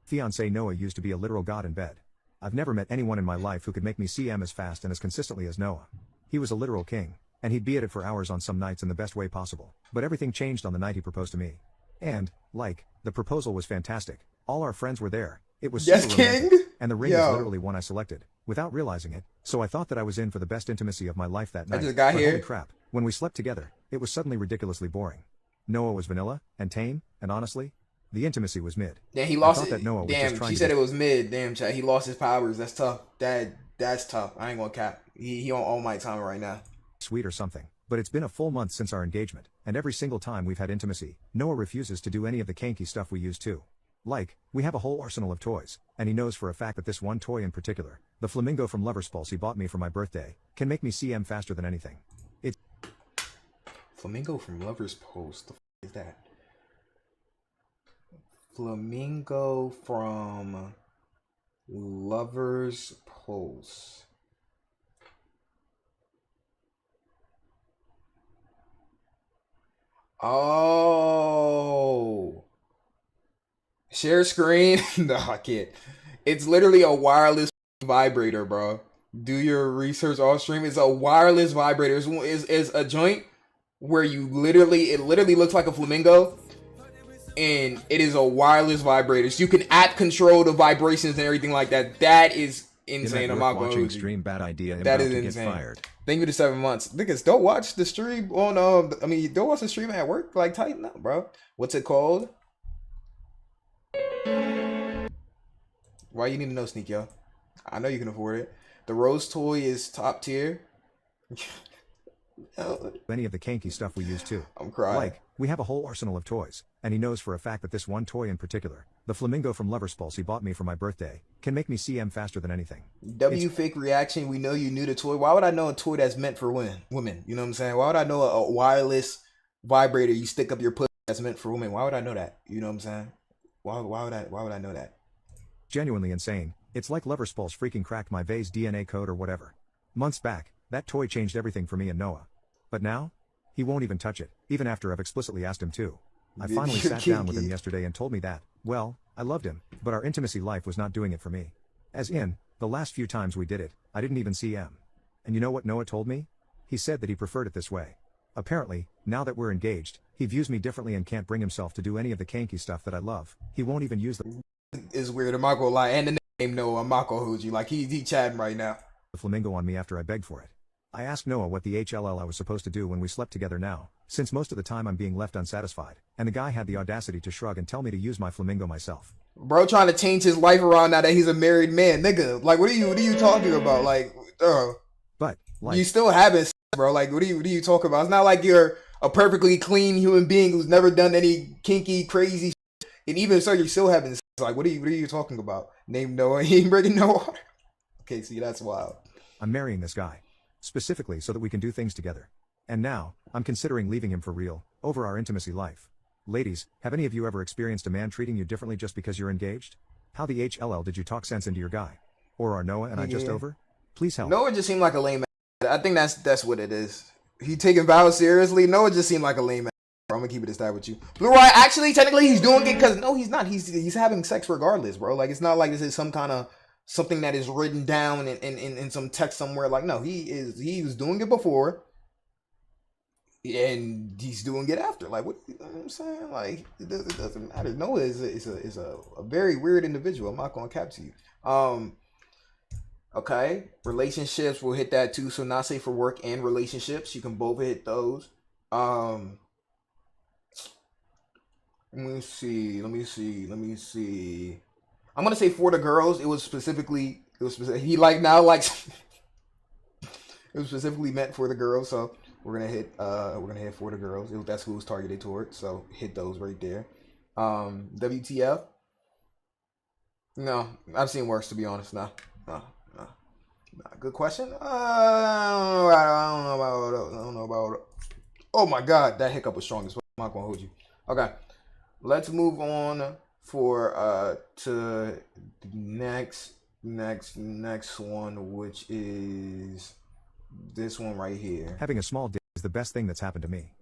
fiance Noah used to be a literal god in bed. I've never met anyone in my life who could make me CM as fast and as consistently as Noah. He was a literal king, and he'd be at it for hours on some nights in the best way possible. But everything changed on the night he proposed to me. And, the proposal was fantastic. All our friends were there. It was super romantic, King. and the ring is literally one I selected, without realizing it, so I thought that I was in for the best intimacy of my life that night. I just got here. Holy crap, when we slept together, it was suddenly ridiculously boring. Noah was vanilla, and tame, and honestly, the intimacy was mid. Damn, he lost I thought that Noah was just Damn, trying she to said be it was mid. Damn, chat. He lost his powers. That's tough. That's tough. I ain't gonna cap. He on all my time right now. sweet or something. But it's been a full month since our engagement, and every single time we've had intimacy, Noah refuses to do any of the kinky stuff we used to. We have a whole arsenal of toys, and he knows for a fact that this one toy in particular, the flamingo from Lover's Pulse he bought me for my birthday, can make me CM faster than anything. It's Flamingo from Lover's Pulse. The f is that? Flamingo from Lover's Pulse. Oh. Share screen? No, I can't. It's literally a wireless vibrator, bro. Do your research off stream. It's a wireless vibrator. It's a joint where it literally looks like a flamingo, and it is a wireless vibrator. So you can control the vibrations and everything like that. That is insane. I'm not watching going stream. Bad idea. That About is to insane. Get fired. Thank you to 7 months. Niggas, don't watch the stream on don't watch the stream at work. Like, tighten up, bro. What's it called? Why you need to know, Sneak, yo? I know you can afford it. The Rose toy is top tier. any of the kinky stuff we used to. I'm crying. We have a whole arsenal of toys, and he knows for a fact that this one toy in particular, the flamingo from Lover's Pulse he bought me for my birthday, can make me CM faster than anything. Fake reaction. We know you knew the toy. Why would I know a toy that's meant for women? You know what I'm saying? Why would I know a wireless vibrator you stick up your pussy that's meant for women? Why would I know that? You know what I'm saying? Why would I know that? Genuinely insane. It's like Lover's Pulse freaking cracked my vase DNA code or whatever. Months back, that toy changed everything for me and Noah. But now, he won't even touch it, even after I've explicitly asked him to. I finally sat down with him yesterday and told me that, well, I loved him, but our intimacy life was not doing it for me. As in, the last few times we did it, I didn't even CM. And you know what Noah told me? He said that he preferred it this way. Apparently, now that we're engaged, he views me differently and can't bring himself to do any of the kinky stuff that I love. He won't even use the It's weird. I'm not gonna lie. And the name Noah, I'm not gonna hold you. Like, he chatting right now. flamingo on me after I begged for it. I asked Noah what the HLL I was supposed to do when we slept together now, since most of the time I'm being left unsatisfied, and the guy had the audacity to shrug and tell me to use my flamingo myself. Bro trying to change his life around now that he's a married man. Nigga, like, what are you talking about? Like, But, you still having sex, bro. Like, what are you talking about? It's not like you're a perfectly clean human being who's never done any kinky, crazy shit. And even so, you're still having sex. Like, what are you talking about? Name Noah. He ain't breaking no water. Okay, see, that's wild. I'm marrying this guy. Specifically so that we can do things together. And now, I'm considering leaving him for real, over our intimacy life. Ladies, have any of you ever experienced a man treating you differently just because you're engaged? How the HLL did you talk sense into your guy? Or are Noah and I just over? Please help. Noah just seemed like a lame ass. I think that's what it is. He taking vows seriously. Noah just seemed like a lame ass. I'm gonna keep it a stab with you. Blueryai, actually, technically, he's doing it because no, he's not. He's having sex regardless, bro. Like, it's not like this is some kind of something that is written down in some text somewhere. Like, no, he was doing it before, and he's doing it after. Like, what, you know what I'm saying? Like, it doesn't matter. Noah is a very weird individual. I'm not gonna cap to you. Okay, relationships, we'll hit that too. So not safe for work and relationships, you can both hit those. Let me see. I'm gonna say for the girls, it was specifically meant for the girls. So we're gonna hit for the girls. That's who it's targeted toward. So hit those right there. WTF? No, I've seen worse, to be honest. No. Good question. I don't know about. Oh my God, that hiccup was strong as well. I'm not gonna hold you. Okay, let's move on to the next one, which is this one right here. Having a small dick is the best thing that's happened to me.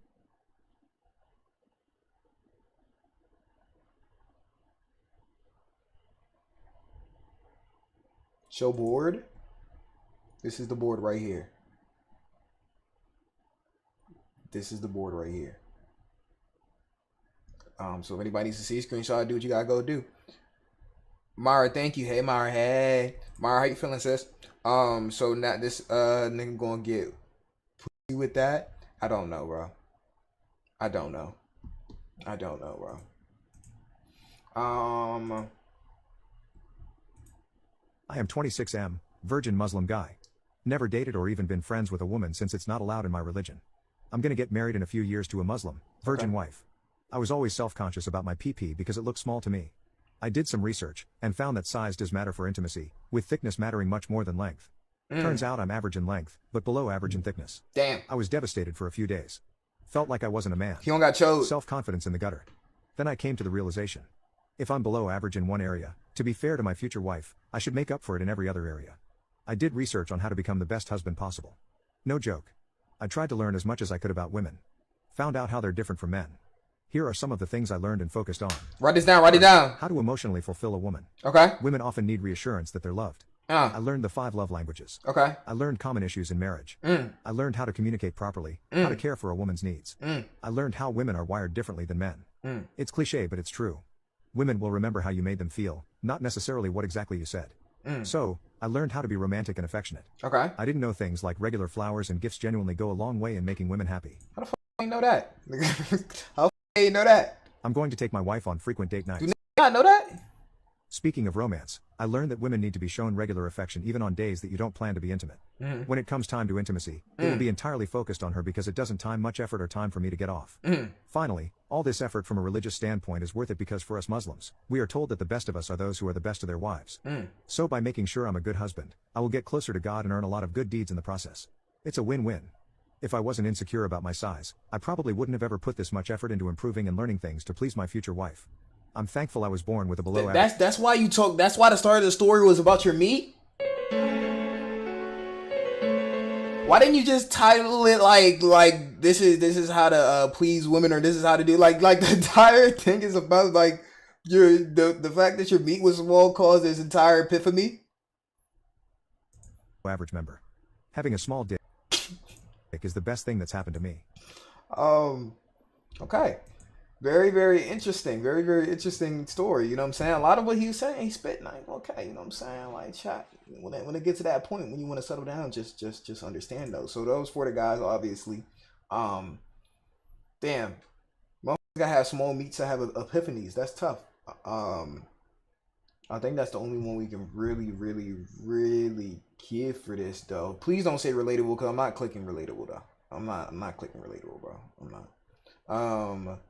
Show board. This is the board right here. This is the board right here. So if anybody needs to see a screenshot, do what you gotta go do. Mara, thank you. Hey Mara, hey. Mara, how you feeling, sis? So now this nigga gonna get pussy with that? I don't know, bro. I don't know, bro. I am 26M, virgin Muslim guy. Never dated or even been friends with a woman since it's not allowed in my religion. I'm gonna get married in a few years to a Muslim, virgin wife. I was always self-conscious about my PP because it looked small to me. I did some research, and found that size does matter for intimacy, with thickness mattering much more than length. Turns out I'm average in length, but below average in thickness. Damn. I was devastated for a few days. Felt like I wasn't a man. He don't got chose. Self-confidence in the gutter. Then I came to the realization. If I'm below average in one area, to be fair to my future wife, I should make up for it in every other area. I did research on how to become the best husband possible. No joke. I tried to learn as much as I could about women. Found out how they're different from men. Here are some of the things I learned and focused on. Write this down, write it down. How to emotionally fulfill a woman. Okay. Women often need reassurance that they're loved. I learned the 5 love languages. Okay. I learned common issues in marriage. I learned how to communicate properly, how to care for a woman's needs. I learned how women are wired differently than men. It's cliche, but it's true. Women will remember how you made them feel, not necessarily what exactly you said. So, I learned how to be romantic and affectionate. Okay. I didn't know things like regular flowers and gifts genuinely go a long way in making women happy. How the fuck you know that? How the fuck you know that? I'm going to take my wife on frequent date nights. Do you not know that? Speaking of romance, I learned that women need to be shown regular affection even on days that you don't plan to be intimate. When it comes time to intimacy, it will be entirely focused on her because it doesn't time much effort or time for me to get off. Finally, all this effort from a religious standpoint is worth it because for us Muslims, we are told that the best of us are those who are the best of their wives. So by making sure I'm a good husband, I will get closer to God and earn a lot of good deeds in the process. It's a win-win. If I wasn't insecure about my size, I probably wouldn't have ever put this much effort into improving and learning things to please my future wife. I'm thankful I was born with a below average. That's why you talk. That's why the start of the story was about your meat. Why didn't you just title it like this is how to please women, or this is how to do like the entire thing is about like the fact that your meat was small caused this entire epiphany. Average member. Having a small dick is the best thing that's happened to me. Okay. Very, very interesting. Very, very interesting story. You know what I'm saying? A lot of what he was saying, he spit like, okay, you know what I'm saying? Like, chat. When it gets to that point, when you want to settle down, just understand those. So those for the guys, obviously. Damn. Motherfuckers gotta have small meats to have epiphanies. That's tough. I think that's the only one we can really, really, really give for this, though. Please don't say relatable, because I'm not clicking relatable, though. I'm not clicking relatable, bro. I'm not.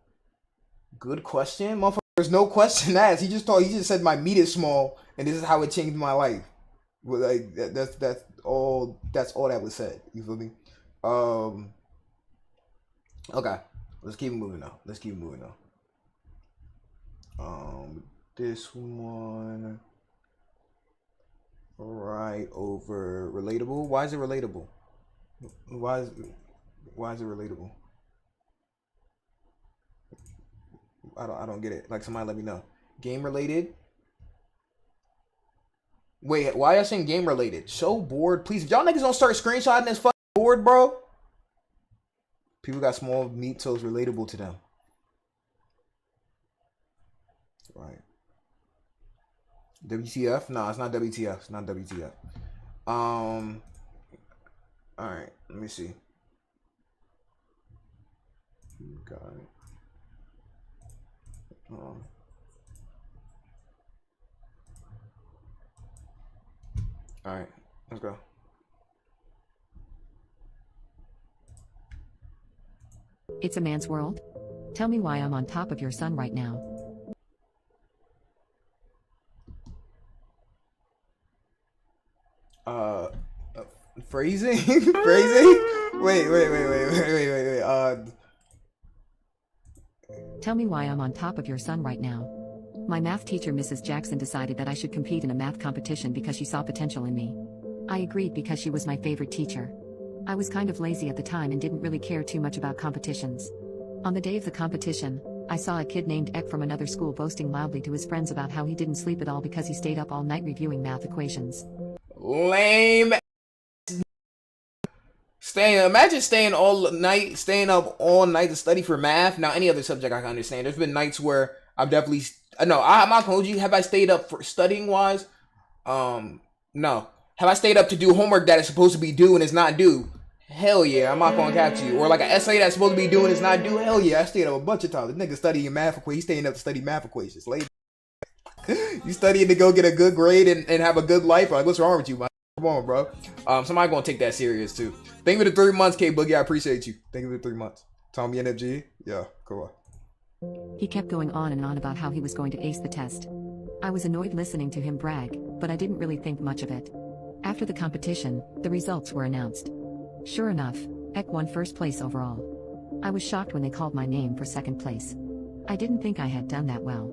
Good question, motherfucker. There's no question asked. He just said my meat is small, and this is how it changed my life. Well, like that's all that was said. You feel me? Okay. Let's keep moving now. This one right over relatable. Why is it relatable? Why is it relatable? I don't get it. Like, somebody let me know. Game related. Wait, why are you saying game related? So bored. Please, if y'all niggas don't start screenshotting this fucking board, bro. People got small meat, so it's relatable to them. Right. WTF? No, it's not WTF. It's not WTF. Alright, let me see. Got it. Alright, let's go. It's a man's world? Tell me why I'm on top of your son right now. Phrasing? Phrasing? Wait. Tell me why I'm on top of your son right now. My math teacher, Mrs. Jackson, decided that I should compete in a math competition because she saw potential in me. I agreed because she was my favorite teacher. I was kind of lazy at the time and didn't really care too much about competitions. On the day of the competition, I saw a kid named Ek from another school boasting loudly to his friends about how he didn't sleep at all because he stayed up all night reviewing math equations. Lame. Imagine staying up all night to study for math. Now, any other subject I can understand. There's been nights where I've definitely, I'm not gonna hold you. Have I stayed up for studying wise? No. Have I stayed up to do homework that is supposed to be due and is not due? Hell yeah, I'm not gonna catch you. Or like an essay that's supposed to be due and is not due? Hell yeah, I stayed up a bunch of times. The nigga studying math equations. He's staying up to study math equations. Late. You studying to go get a good grade and have a good life? Like, what's wrong with you, man? Come on, bro. Somebody gonna take that serious too. Thank you for the 3 months, K Boogie. I appreciate you. Thank you for the 3 months. Tommy NFG. Yeah, come on. He kept going on and on about how he was going to ace the test. I was annoyed listening to him brag, but I didn't really think much of it. After the competition, the results were announced. Sure enough, Ek won first place overall. I was shocked when they called my name for second place. I didn't think I had done that well.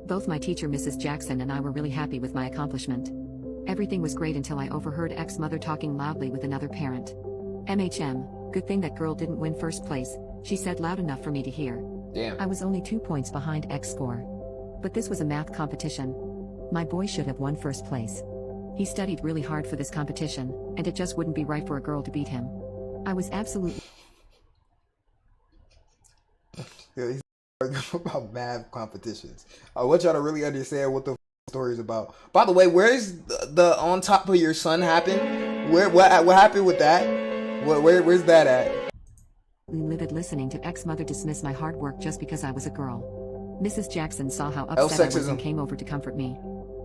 Both my teacher, Mrs. Jackson, and I were really happy with my accomplishment. Everything was great until I overheard Ek's mother talking loudly with another parent. MHM, good thing that girl didn't win first place, she said loud enough for me to hear. Damn. I was only 2 points behind Ek's score. But this was a math competition. My boy should have won first place. He studied really hard for this competition, and it just wouldn't be right for a girl to beat him. I was absolutely... Yeah, he's about math competitions. I want y'all to really understand what the story is about. By the way, where's the on top of your son happen? What happened with that? Where's that at? Livid listening to Ek's mother dismiss my hard work just because I was a girl. Mrs. Jackson saw how upset I was and came over to comfort me.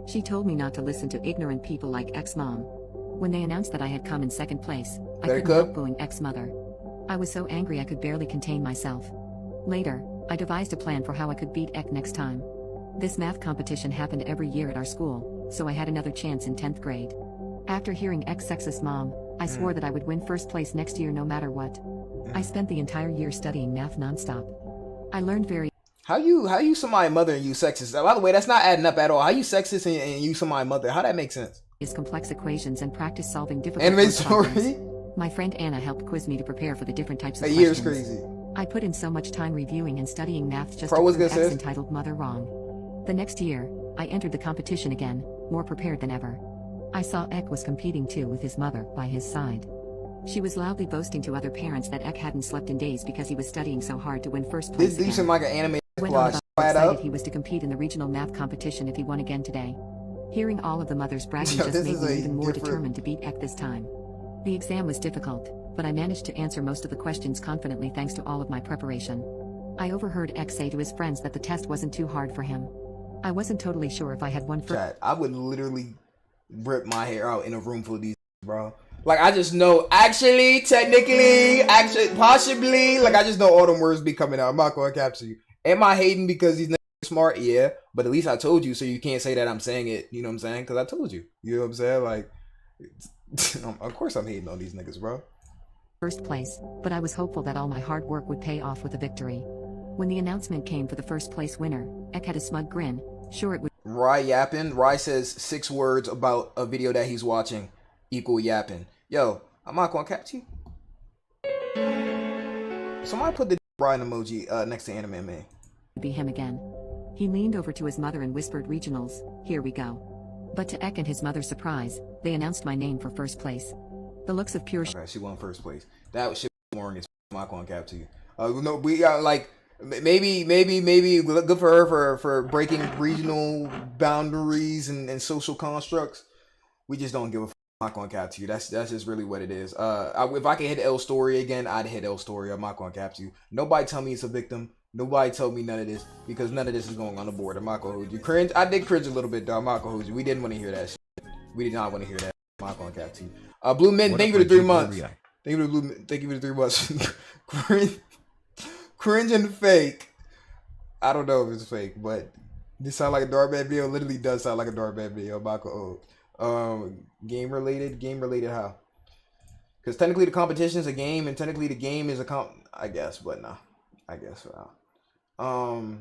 She told me not to listen to ignorant people like Ek's mom. When they announced that I had come in second place, I couldn't help booing Ek's mother. I was so angry I could barely contain myself. Later, I devised a plan for how I could beat Ek next time. This math competition happened every year at our school, so I had another chance in 10th grade. After hearing Ek's sexist mom, I swore that I would win first place next year no matter what. I spent the entire year studying math nonstop. I learned very... How you somebody mother and you sexist? By the way, that's not adding up at all. How you sexist and you somebody mother? How that make sense? ...is complex equations and practice solving difficult anime story? My friend Anna helped quiz me to prepare for the different types of a questions. year's crazy. I put in so much time reviewing and studying math just Pro to prove Ek's entitled mother wrong. The next year, I entered the competition again, more prepared than ever. I saw Ek was competing too with his mother by his side. She was loudly boasting to other parents that Ek hadn't slept in days because he was studying so hard to win first place. This seems like an anime went on about how excited he was to compete in the regional math competition if he won again today. Hearing all of the mothers bragging just made me even more determined to beat Ek this time. The exam was difficult, but I managed to answer most of the questions confidently thanks to all of my preparation. I overheard Ek say to his friends that the test wasn't too hard for him. I wasn't totally sure if I had won first. I would literally rip my hair out in a room full of these, bro. Like, I just know, actually, technically, possibly, like, I just know all them words be coming out. I'm not going to capture you. Am I hating because these niggas are smart? Yeah, but at least I told you, so you can't say that I'm saying it, you know what I'm saying? Because I told you. You know what I'm saying? Like, of course I'm hating on these niggas, bro. First place, but I was hopeful that all my hard work would pay off with a victory. When the announcement came for the first place winner, Ek had a smug grin. Sure it would. Rai yapping. Rai says 6 words about a video that he's watching equal yapping. Yo, I'm not gonna catch you. Somebody put the Brian emoji next to anime man. Be him again. He leaned over to his mother and whispered regionals, here we go. But to Ek and his mother's surprise, they announced my name for first place. The looks of pure okay, she won first place. That shit was boring as I'm not gonna capture you. No, we got like maybe good for her for breaking regional boundaries and social constructs. We just don't give a I'm not gonna capture you. That's just really what it is. If I could hit L story again, I'd hit L story. I'm not gonna capture you. Nobody tell me it's a victim. Nobody told me none of this because none of this is going on the board. I'm not gonna hold you. Cringe. I did cringe a little bit though. I'm not gonna hold you. We didn't want to hear that shit. We did not want to hear that. I'm not gonna capture you. Blue Mint, thank you for the 3 months. Thank you for the 3 months. Cringe and fake. I don't know if it's fake, but this sound like a Dartman video. Literally does sound like a Dartman video. Michael O. Game related. Game related how? Because technically the competition is a game, and technically the game is a comp. I guess, but nah. I guess for now.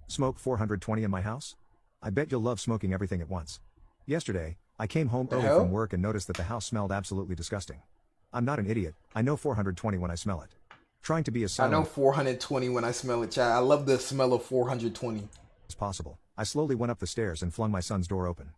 Smoke 420 in my house? I bet you'll love smoking everything at once. Yesterday, I came home early from work and noticed that the house smelled absolutely disgusting. I'm not an idiot. I know 420 when I smell it. Trying to be as silent I know 420 when I smell it, chat. I love the smell of 420 as possible. I slowly went up the stairs and flung my son's door open.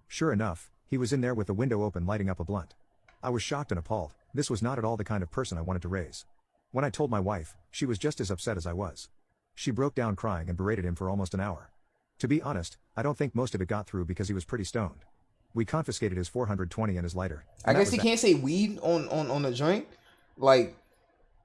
Sure enough, he was in there with the window open lighting up a blunt. I was shocked and appalled. This was not at all the kind of person I wanted to raise. When I told my wife, she was just as upset as I was. She broke down crying and berated him for almost an hour. To be honest, I don't think most of it got through because he was pretty stoned. We confiscated his 420 and his lighter. I guess he can't say weed on the joint. Like,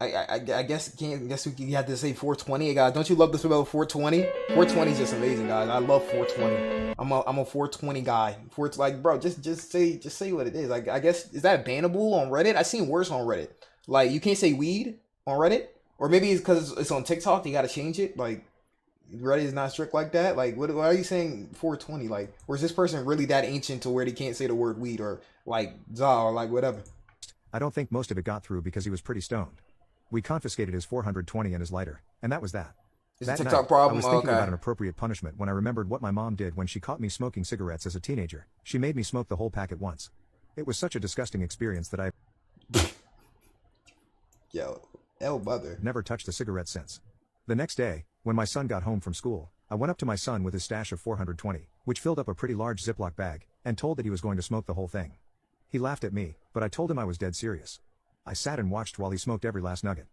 I guess you have to say 420, guys. Don't you love the smell of 420? 420 is just amazing, guys. I love 420. I'm a 420 guy. Like, bro, just say what it is. Like, I guess, is that bannable on Reddit? I've seen worse on Reddit. Like, you can't say weed on Reddit, or maybe it's because it's on TikTok. You got to change it. Like, Reddit is not strict like that. Like, why are you saying 420? Like, or is this person really that ancient to where they can't say the word weed or like za or like whatever? I don't think most of it got through because he was pretty stoned. We confiscated his 420 and his lighter, and that was that. It's a That TikTok night, problem. I was thinking about an appropriate punishment when I remembered what my mom did when she caught me smoking cigarettes as a teenager. She made me smoke the whole pack at once. It was such a disgusting experience that I mother. never touched a cigarette since. The next day, when my son got home from school, I went up to my son with his stash of 420, which filled up a pretty large Ziploc bag, and told that he was going to smoke the whole thing. He laughed at me, but I told him I was dead serious. I sat and watched while he smoked every last nugget.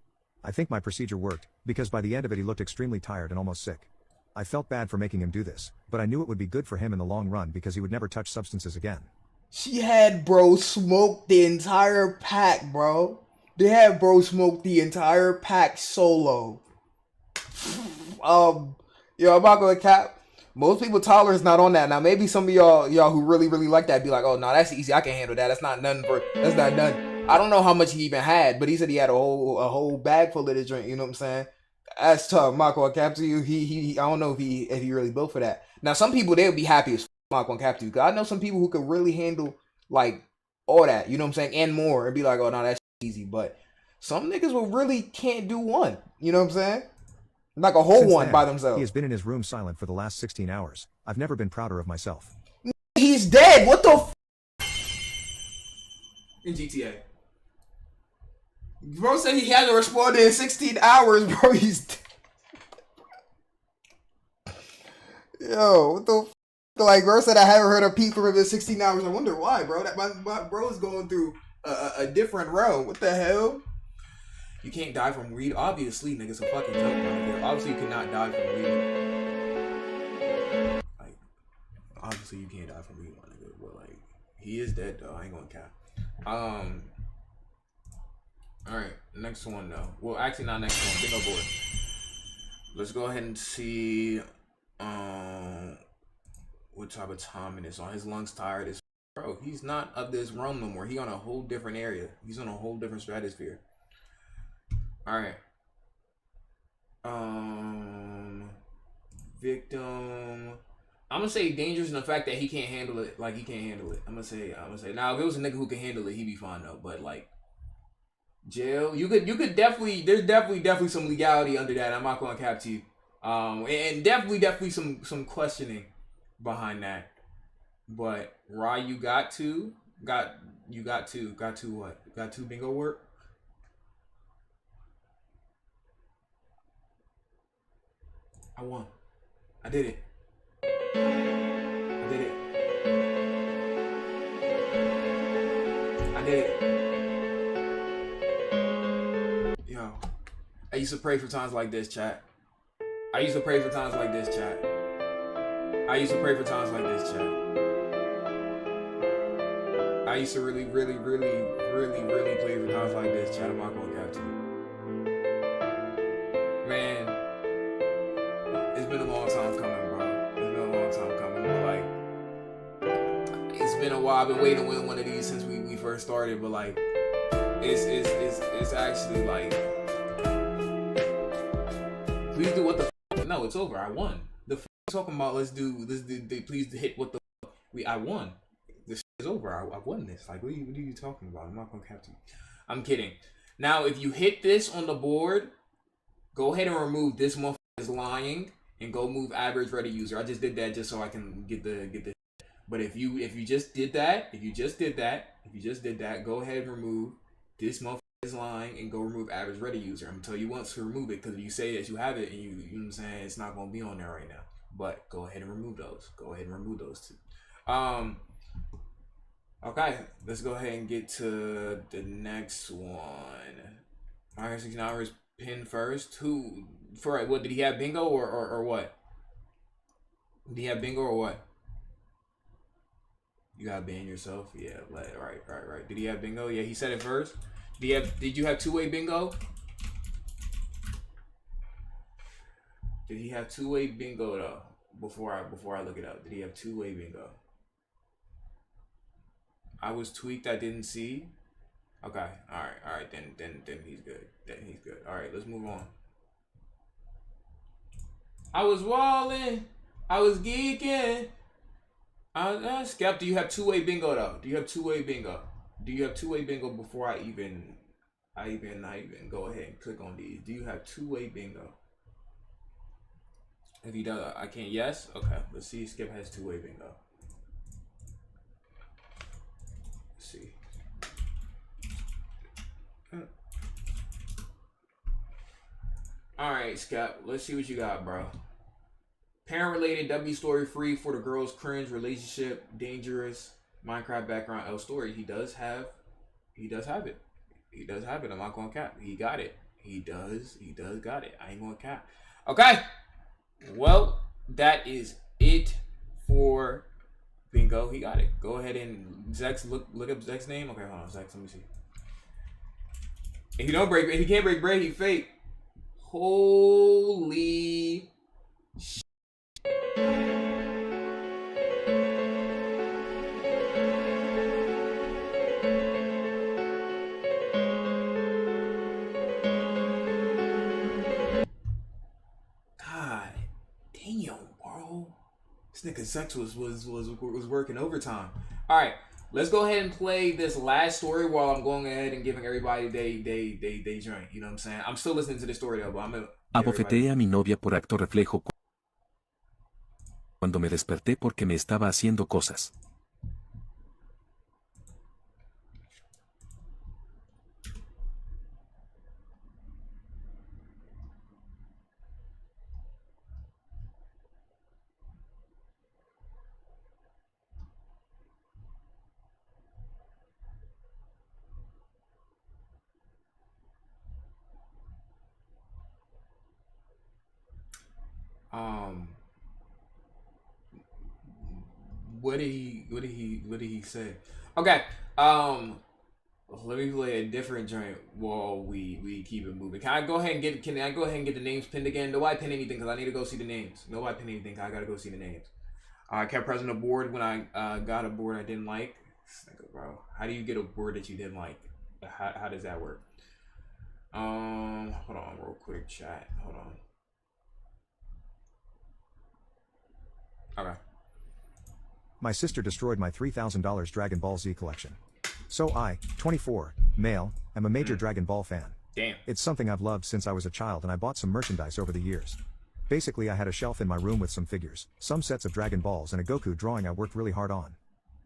I think my procedure worked, because by the end of it he looked extremely tired and almost sick. I felt bad for making him do this, but I knew it would be good for him in the long run because he would never touch substances again. She had bro smoke the entire pack, bro. They had bro smoke the entire pack solo. I'm not gonna cap. Most people tolerance not on that. Now maybe some of y'all who really like that be like, oh no, that's easy. I can handle that. That's not nothing. I don't know how much he even had, but he said he had a whole bag full of the drink. You know what I'm saying? That's tough. I'm not gonna cap to you. He I don't know if he really built for that. Now some people they would be happy as I'm not gonna cap to you. Cause I know some people who could really handle like all that. You know what I'm saying? And more, and be like, oh no, that's easy. But some niggas will really can't do one. You know what I'm saying? Like a whole Since one then, by themselves. He has been in his room silent for the last 16 hours. I've never been prouder of myself. He's dead. What the in GTA? Bro said he had to respond in 16 hours, bro. He's dead. Yo, what the like, bro said I haven't heard a peep from him in 16 hours. I wonder why, bro. That my bro's going through a different realm. What the hell? You can't die from weed. Obviously, niggas a fucking joke, bro. Obviously, you cannot die from weed. Like, obviously, you can't die from weed, my nigga. But like, he is dead though. I ain't gonna cap. All right, next one though. Well, actually, not next one. Bingo board. Let's go ahead and see what type of time it is on. His lungs tired as bro. He's not of this realm no more. He on a whole different area. He's on a whole different stratosphere. All right. Victim. I'm gonna say dangerous in the fact that he can't handle it. Like he can't handle it. I'm gonna say. Now, if it was a nigga who could handle it, he'd be fine though. But like jail, you could definitely. There's definitely some legality under that. I'm not gonna cap to you. And definitely some questioning behind that. But Rye, you got to what? Got to bingo work. I won. I did it. I did it. Yo, I used to pray for times like this, chat. I used to pray for times like this, chat. I used to really pray for times like this, chat. I'm not gonna cap to you. Man, it's been a long time coming, bro. But like, it's been a while. I've been waiting to win one of these since we first started. But like, It's actually like, please do what the fuck. No, it's over. I won. The fuck talking about let's do please hit what the fuck. I won. This is over. I won this. Like what are you talking about? I'm not gonna capture you. I'm kidding. Now if you hit this on the board, go ahead and remove this motherfucker is lying and go move average ready user. I just did that just so I can get the. But if you just did that, go ahead and remove this motherfucker is lying and go remove average ready user. I'm gonna tell you once to remove it because if you say that you have it and you know what I'm saying, it's not gonna be on there right now. But go ahead and remove those. Go ahead and remove those two. Okay, let's go ahead and get to the next one. Mario 69 is pinned first. Who for what did he have bingo or what? Did he have bingo or what? You gotta ban yourself. Yeah, right. Did he have bingo? Yeah, he said it first. Did you have two-way bingo? Did he have two-way bingo though? Before I look it up, did he have two-way bingo? I was tweaked. I didn't see. Okay. All right. Then he's good. All right. Let's move on. I was walling. I was geeking. Skep, do you have two-way bingo though? Do you have two-way bingo? Before I even go ahead and click on these? Do you have two-way bingo? If he does, I can't. Yes. Okay. Let's see. Skip has two-way bingo. Let's see. All right, Skep. Let's see what you got, bro. Parent-related, W story free for the girls, cringe, relationship, dangerous, Minecraft background, L story. He does have it. I'm not gonna cap. He got it. He does got it. I ain't gonna cap. Okay. Well, that is it for bingo. He got it. Go ahead and Zex look up Zex's name. Okay, hold on, Zex. Let me see. If he can't break bread, he fake. Holy shit. God damn, bro. This nigga Sex was working overtime. All right, let's go ahead and play this last story while I'm going ahead and giving everybody they joint. You know what I'm saying? I'm still listening to the story though, but I'm gonna. Abofeteé a mi novia por acto reflejo cuando me desperté porque me estaba haciendo cosas. What did he say? Okay. Let me play a different joint while we keep it moving. Can I go ahead and get the names pinned again? Nobody pin anything because I need to go see the names. Nobody pin anything. I gotta go see the names. I kept pressing the board when I got a board I didn't like. Nigga, bro, how do you get a board that you didn't like? How does that work? Hold on, real quick, chat. Hold on. Okay. My sister destroyed my $3,000 Dragon Ball Z collection. So I, 24, male, am a major Dragon Ball fan. Damn. It's something I've loved since I was a child and I bought some merchandise over the years. Basically I had a shelf in my room with some figures, some sets of Dragon Balls and a Goku drawing I worked really hard on.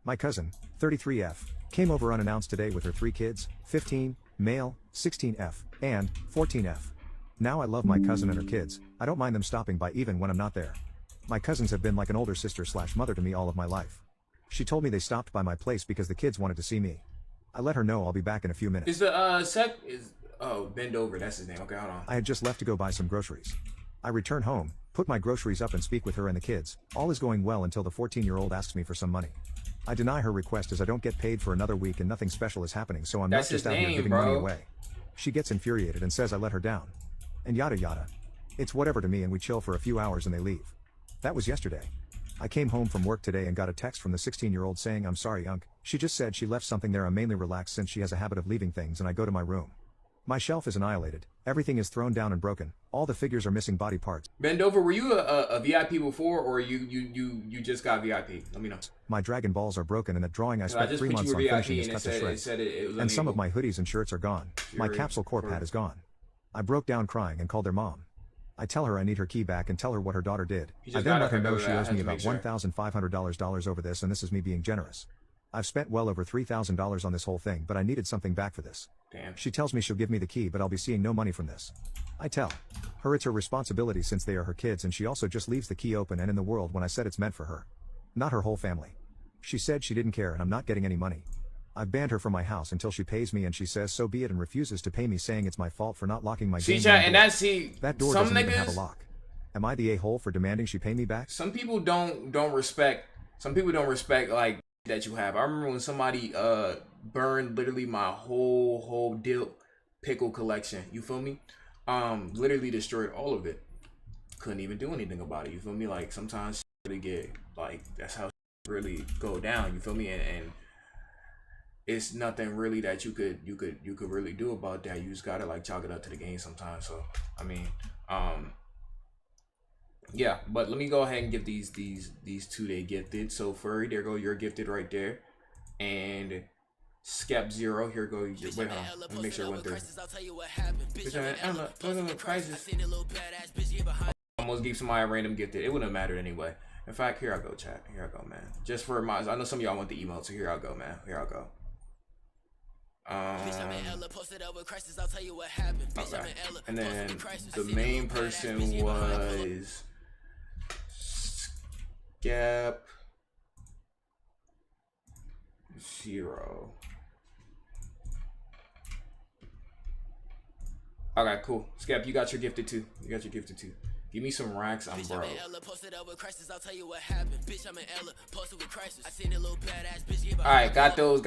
My cousin, 33F, came over unannounced today with her 3 kids, 15, male, 16F, and 14F. Now I love my cousin and her kids, I don't mind them stopping by even when I'm not there. My cousins have been like an older sister/mother to me all of my life. She told me they stopped by my place because the kids wanted to see me. I let her know I'll be back in a few minutes. Is the Bend Over, that's his name. Okay, hold on. I had just left to go buy some groceries. I return home, put my groceries up and speak with her and the kids. All is going well until the 14-year-old asks me for some money. I deny her request as I don't get paid for another week and nothing special is happening, so I'm not just out here giving money away. She gets infuriated and says I let her down. And yada yada. It's whatever to me and we chill for a few hours and they leave. That was yesterday. I came home from work today and got a text from the 16-year-old saying I'm sorry Unc. She just said she left something there. I'm mainly relaxed since she has a habit of leaving things and I go to my room. My shelf is annihilated, everything is thrown down and broken, all the figures are missing body parts. Bend over, were you a VIP before or you just got VIP? Let me know. My Dragon Balls are broken and that drawing I spent 3 months on finishing is cut to shreds. And some of my hoodies and shirts are gone. My Capsule Corp hat is gone. I broke down crying and called their mom. I tell her I need her key back and tell her what her daughter did. I then let her know she owes me about $1,500 over this and this is me being generous. I've spent well over $3,000 on this whole thing but I needed something back for this. Damn. She tells me she'll give me the key but I'll be seeing no money from this. I tell her it's her responsibility since they are her kids and she also just leaves the key open and in the world when I said it's meant for her. Not her whole family. She said she didn't care and I'm not getting any money. I've banned her from my house until she pays me and she says so be it and refuses to pay me saying it's my fault for not locking my game door. And that door doesn't even have a lock. Am I the a-hole for demanding she pay me back? Some people don't respect like that you have. I remember when somebody burned literally my whole dip pickle collection. You feel me? Literally destroyed all of it. Couldn't even do anything about it. You feel me? Like sometimes really get like that's how really go down. You feel me? And it's nothing really that you could really do about that. You just gotta like chalk it up to the game sometimes. So I mean, yeah. But let me go ahead and give these two they gifted. So Furry, there go you're gifted right there, and Skep Zero, here go. Wait, hold on. Let me make sure it went through. Almost gave somebody a random gifted. It wouldn't have mattered anyway. In fact, here I go, chat. Here I go, man. Just for my, I know some of y'all want the emote, so here I go, man. Here I go. Okay. And then the main person was Skep Zero. Okay, cool. Skep, you got your gifted too. Give me some racks, I'm broke. Alright, got those.